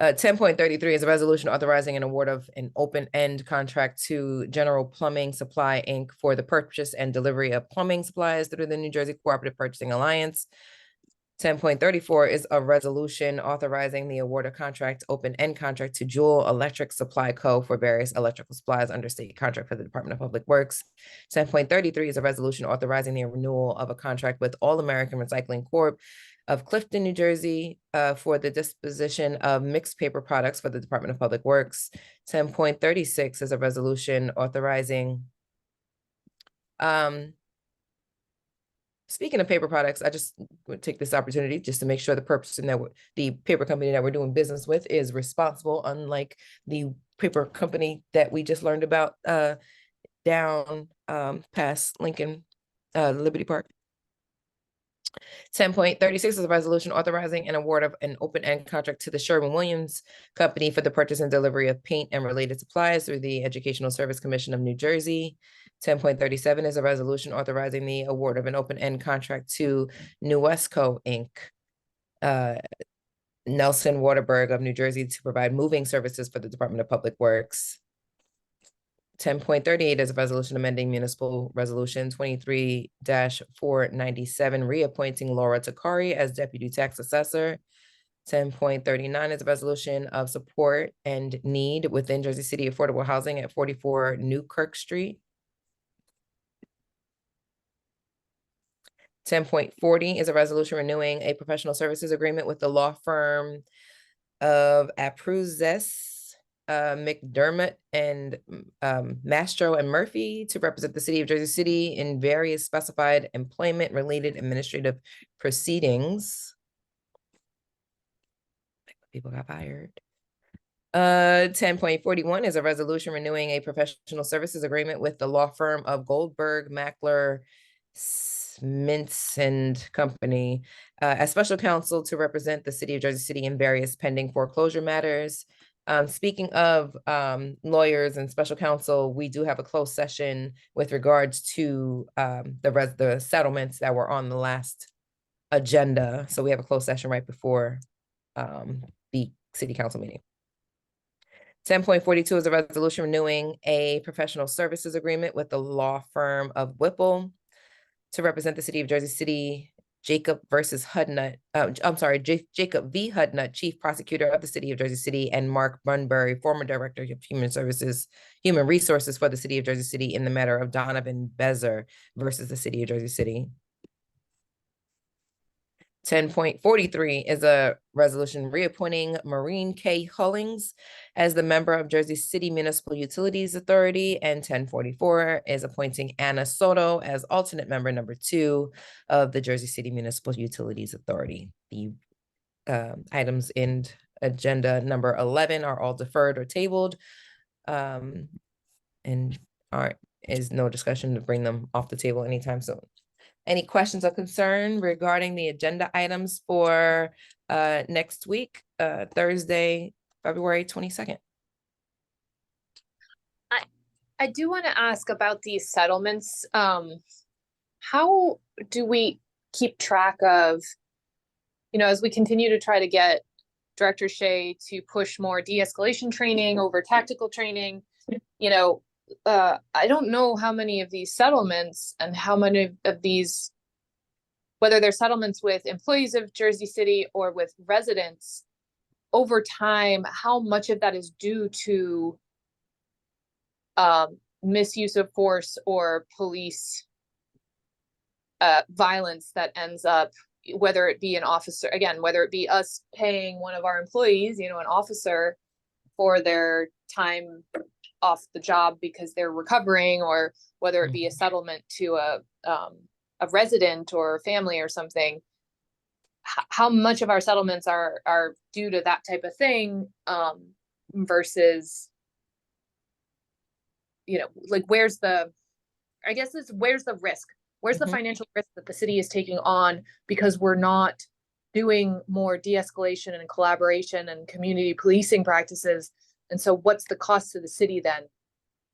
10.33 is a resolution authorizing an award of an open-end contract to General Plumbing Supply, Inc. for the purchase and delivery of plumbing supplies through the New Jersey Cooperative Purchasing Alliance. 10.34 is a resolution authorizing the award of contract, open-end contract to Jewel Electric Supply Co. for various electrical supplies under state contract for the Department of Public Works. 10.33 is a resolution authorizing the renewal of a contract with All American Recycling Corp. Of Clifton, New Jersey, for the disposition of mixed paper products for the Department of Public Works. 10.36 is a resolution authorizing, speaking of paper products, I just would take this opportunity just to make sure the person that the paper company that we're doing business with is responsible, unlike the paper company that we just learned about down past Lincoln, Liberty Park. 10.36 is a resolution authorizing an award of an open-end contract to the Sherwin-Williams Company for the purchase and delivery of paint and related supplies through the Educational Service Commission of New Jersey. 10.37 is a resolution authorizing the award of an open-end contract to Nuesco, Inc., Nelson Waterberg of New Jersey, to provide moving services for the Department of Public Works. 10.38 is a resolution amending municipal resolution 23-497, reappointing Laura Takari as deputy tax assessor. 10.39 is a resolution of support and need within Jersey City affordable housing at 44 New Kirk Street. 10.40 is a resolution renewing a professional services agreement with the law firm of Apruzes, McDermott and Mastro and Murphy to represent the city of Jersey City in various specified employment related administrative proceedings. People got fired. 10.41 is a resolution renewing a professional services agreement with the law firm of Goldberg, Mackler, Mintz and Company as special counsel to represent the city of Jersey City in various pending foreclosure matters. Speaking of lawyers and special counsel, we do have a closed session with regards to the settlements that were on the last agenda. So we have a closed session right before the city council meeting. 10.42 is a resolution renewing a professional services agreement with the law firm of Whipple to represent the city of Jersey City, Jacob versus Hudnut. Jacob V. Hudnut, Chief Prosecutor of the City of Jersey City, and Mark Bunbury, former Director of Human Resources for the City of Jersey City, in the matter of Donovan Bezer versus the City of Jersey City. 10.43 is a resolution reappointing Maureen K. Hullings as the member of Jersey City Municipal Utilities Authority, and 10.44 is appointing Anna Soto as alternate member number 2 of the Jersey City Municipal Utilities Authority. The items in agenda number 11 are all deferred or tabled, and is no discussion to bring them off the table anytime soon. Any questions or concern regarding the agenda items for next week, Thursday, February 22nd? I do want to ask about these settlements. How do we keep track of, as we continue to try to get Director Shea to push more de-escalation training over tactical training, I don't know how many of these settlements and how many of these, whether they're settlements with employees of Jersey City or with residents, over time, how much of that is due to misuse of force or police violence that ends up, whether it be an officer, again, whether it be us paying one of our employees, an officer, for their time off the job because they're recovering, or whether it be a settlement to a resident or family or something. How much of our settlements are due to that type of thing, versus, where's the risk? Where's the financial risk that the city is taking on because we're not doing more de-escalation and collaboration and community policing practices? And so what's the cost to the city then?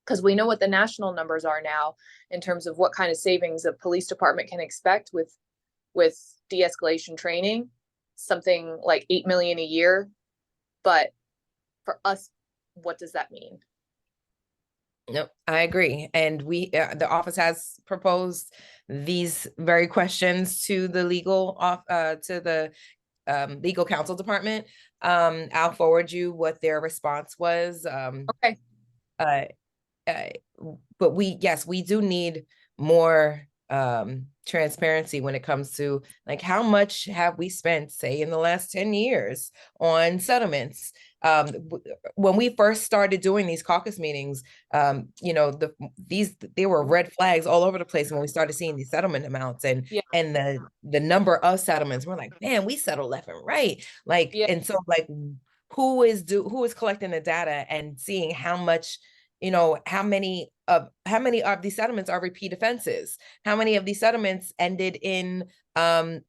Because we know what the national numbers are now in terms of what kind of savings a police department can expect with de-escalation training, something like 8 million a year. But for us, what does that mean? No, I agree. And the office has proposed these very questions to the legal legal counsel department. I'll forward you what their response was. Okay. But we do need more transparency when it comes to how much have we spent, say, in the last 10 years on settlements. When we first started doing these caucus meetings, there were red flags all over the place when we started seeing these settlement amounts and the number of settlements. We're like, man, we settle left and right. And so who is collecting the data and seeing how much, how many of these settlements are repeat offenses? How many of these settlements ended in the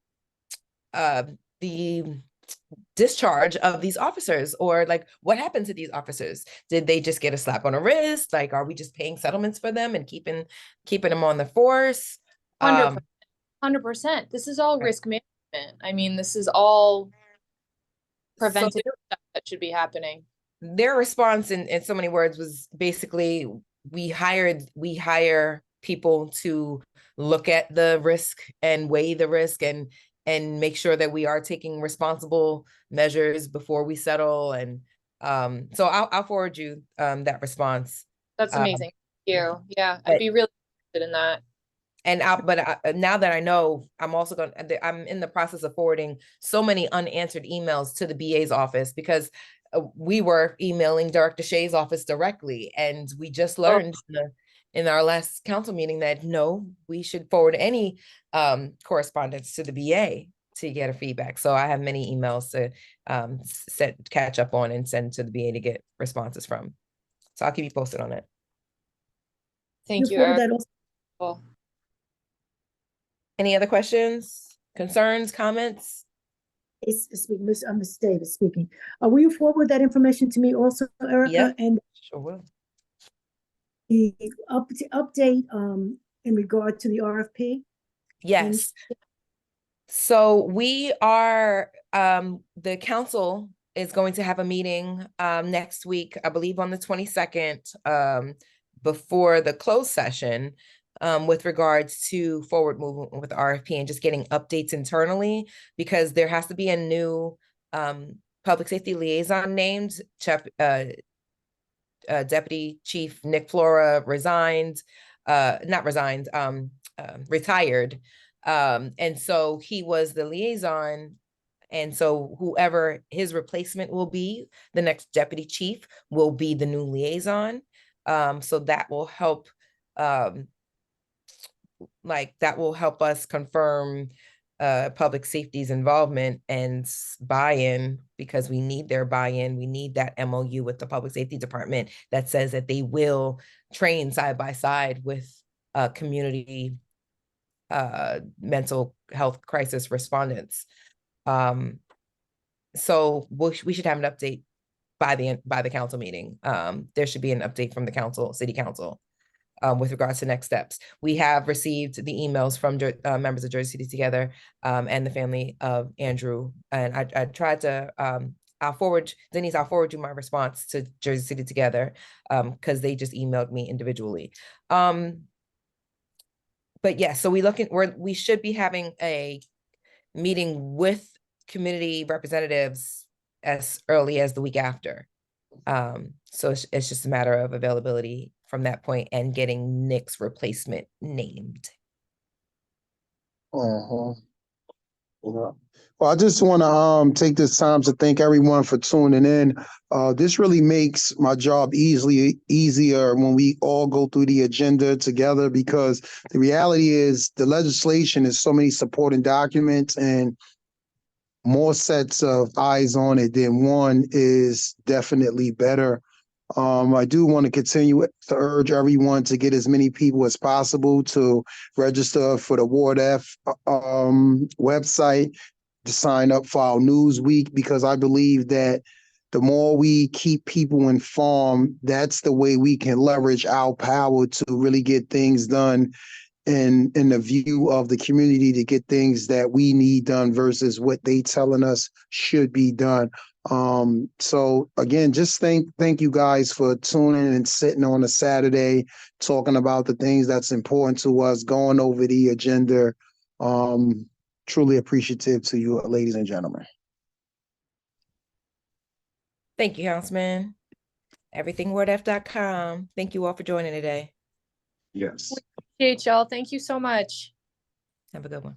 discharge of these officers, or what happened to these officers? Did they just get a slap on the wrist? Are we just paying settlements for them and keeping them on the force? 100%. This is all risk management. I mean, this is all preventative stuff that should be happening. Their response in so many words was basically, we hire people to look at the risk and weigh the risk and make sure that we are taking responsible measures before we settle. And so I'll forward you that response. That's amazing. Thank you. Yeah, I'd be really interested in that. And now that I know, I'm in the process of forwarding so many unanswered emails to the BA's office, because we were emailing Director Shea's office directly, and we just learned in our last council meeting that no, we should forward any correspondence to the BA to get a feedback. So I have many emails to catch up on and send to the BA to get responses from. So I'll keep you posted on it. Thank you. Any other questions, concerns, comments? I'm Ms. Davis speaking. Will you forward that information to me also, Erica? Yep, and sure will. The update in regard to the RFP? Yes. So we are, the council is going to have a meeting next week, I believe on the 22nd, before the closed session, with regards to forward movement with the RFP and just getting updates internally, because there has to be a new public safety liaison named. Deputy Chief Nick Flora retired. And so he was the liaison. And so whoever his replacement will be, the next deputy chief will be the new liaison. So that will help, that will help us confirm public safety's involvement and buy-in, because we need their buy-in. We need that MOU with the public safety department that says that they will train side by side with community mental health crisis respondents. So we should have an update by the council meeting. There should be an update from the city council with regards to next steps. We have received the emails from members of Jersey City Together and the family of Andrew. And I tried to, Denise, I'll forward you my response to Jersey City Together because they just emailed me individually. But yeah, so we should be having a meeting with community representatives as early as the week after. So it's just a matter of availability from that point and getting Nick's replacement named. Yeah. Well, I just want to take this time to thank everyone for tuning in. This really makes my job easier when we all go through the agenda together, because the reality is the legislation is so many supporting documents, and more sets of eyes on it than one is definitely better. I do want to continue to urge everyone to get as many people as possible to register for the Ward F website, to sign up for our news week, because I believe that the more we keep people informed, that's the way we can leverage our power to really get things done in the view of the community, to get things that we need done versus what they telling us should be done. So again, just thank you guys for tuning in and sitting on a Saturday, talking about the things that's important to us, going over the agenda. Truly appreciative to you, ladies and gentlemen. Thank you, Councilman. Everythingwordf.com. Thank you all for joining today. Yes. Appreciate y'all. Thank you so much. Have a good one.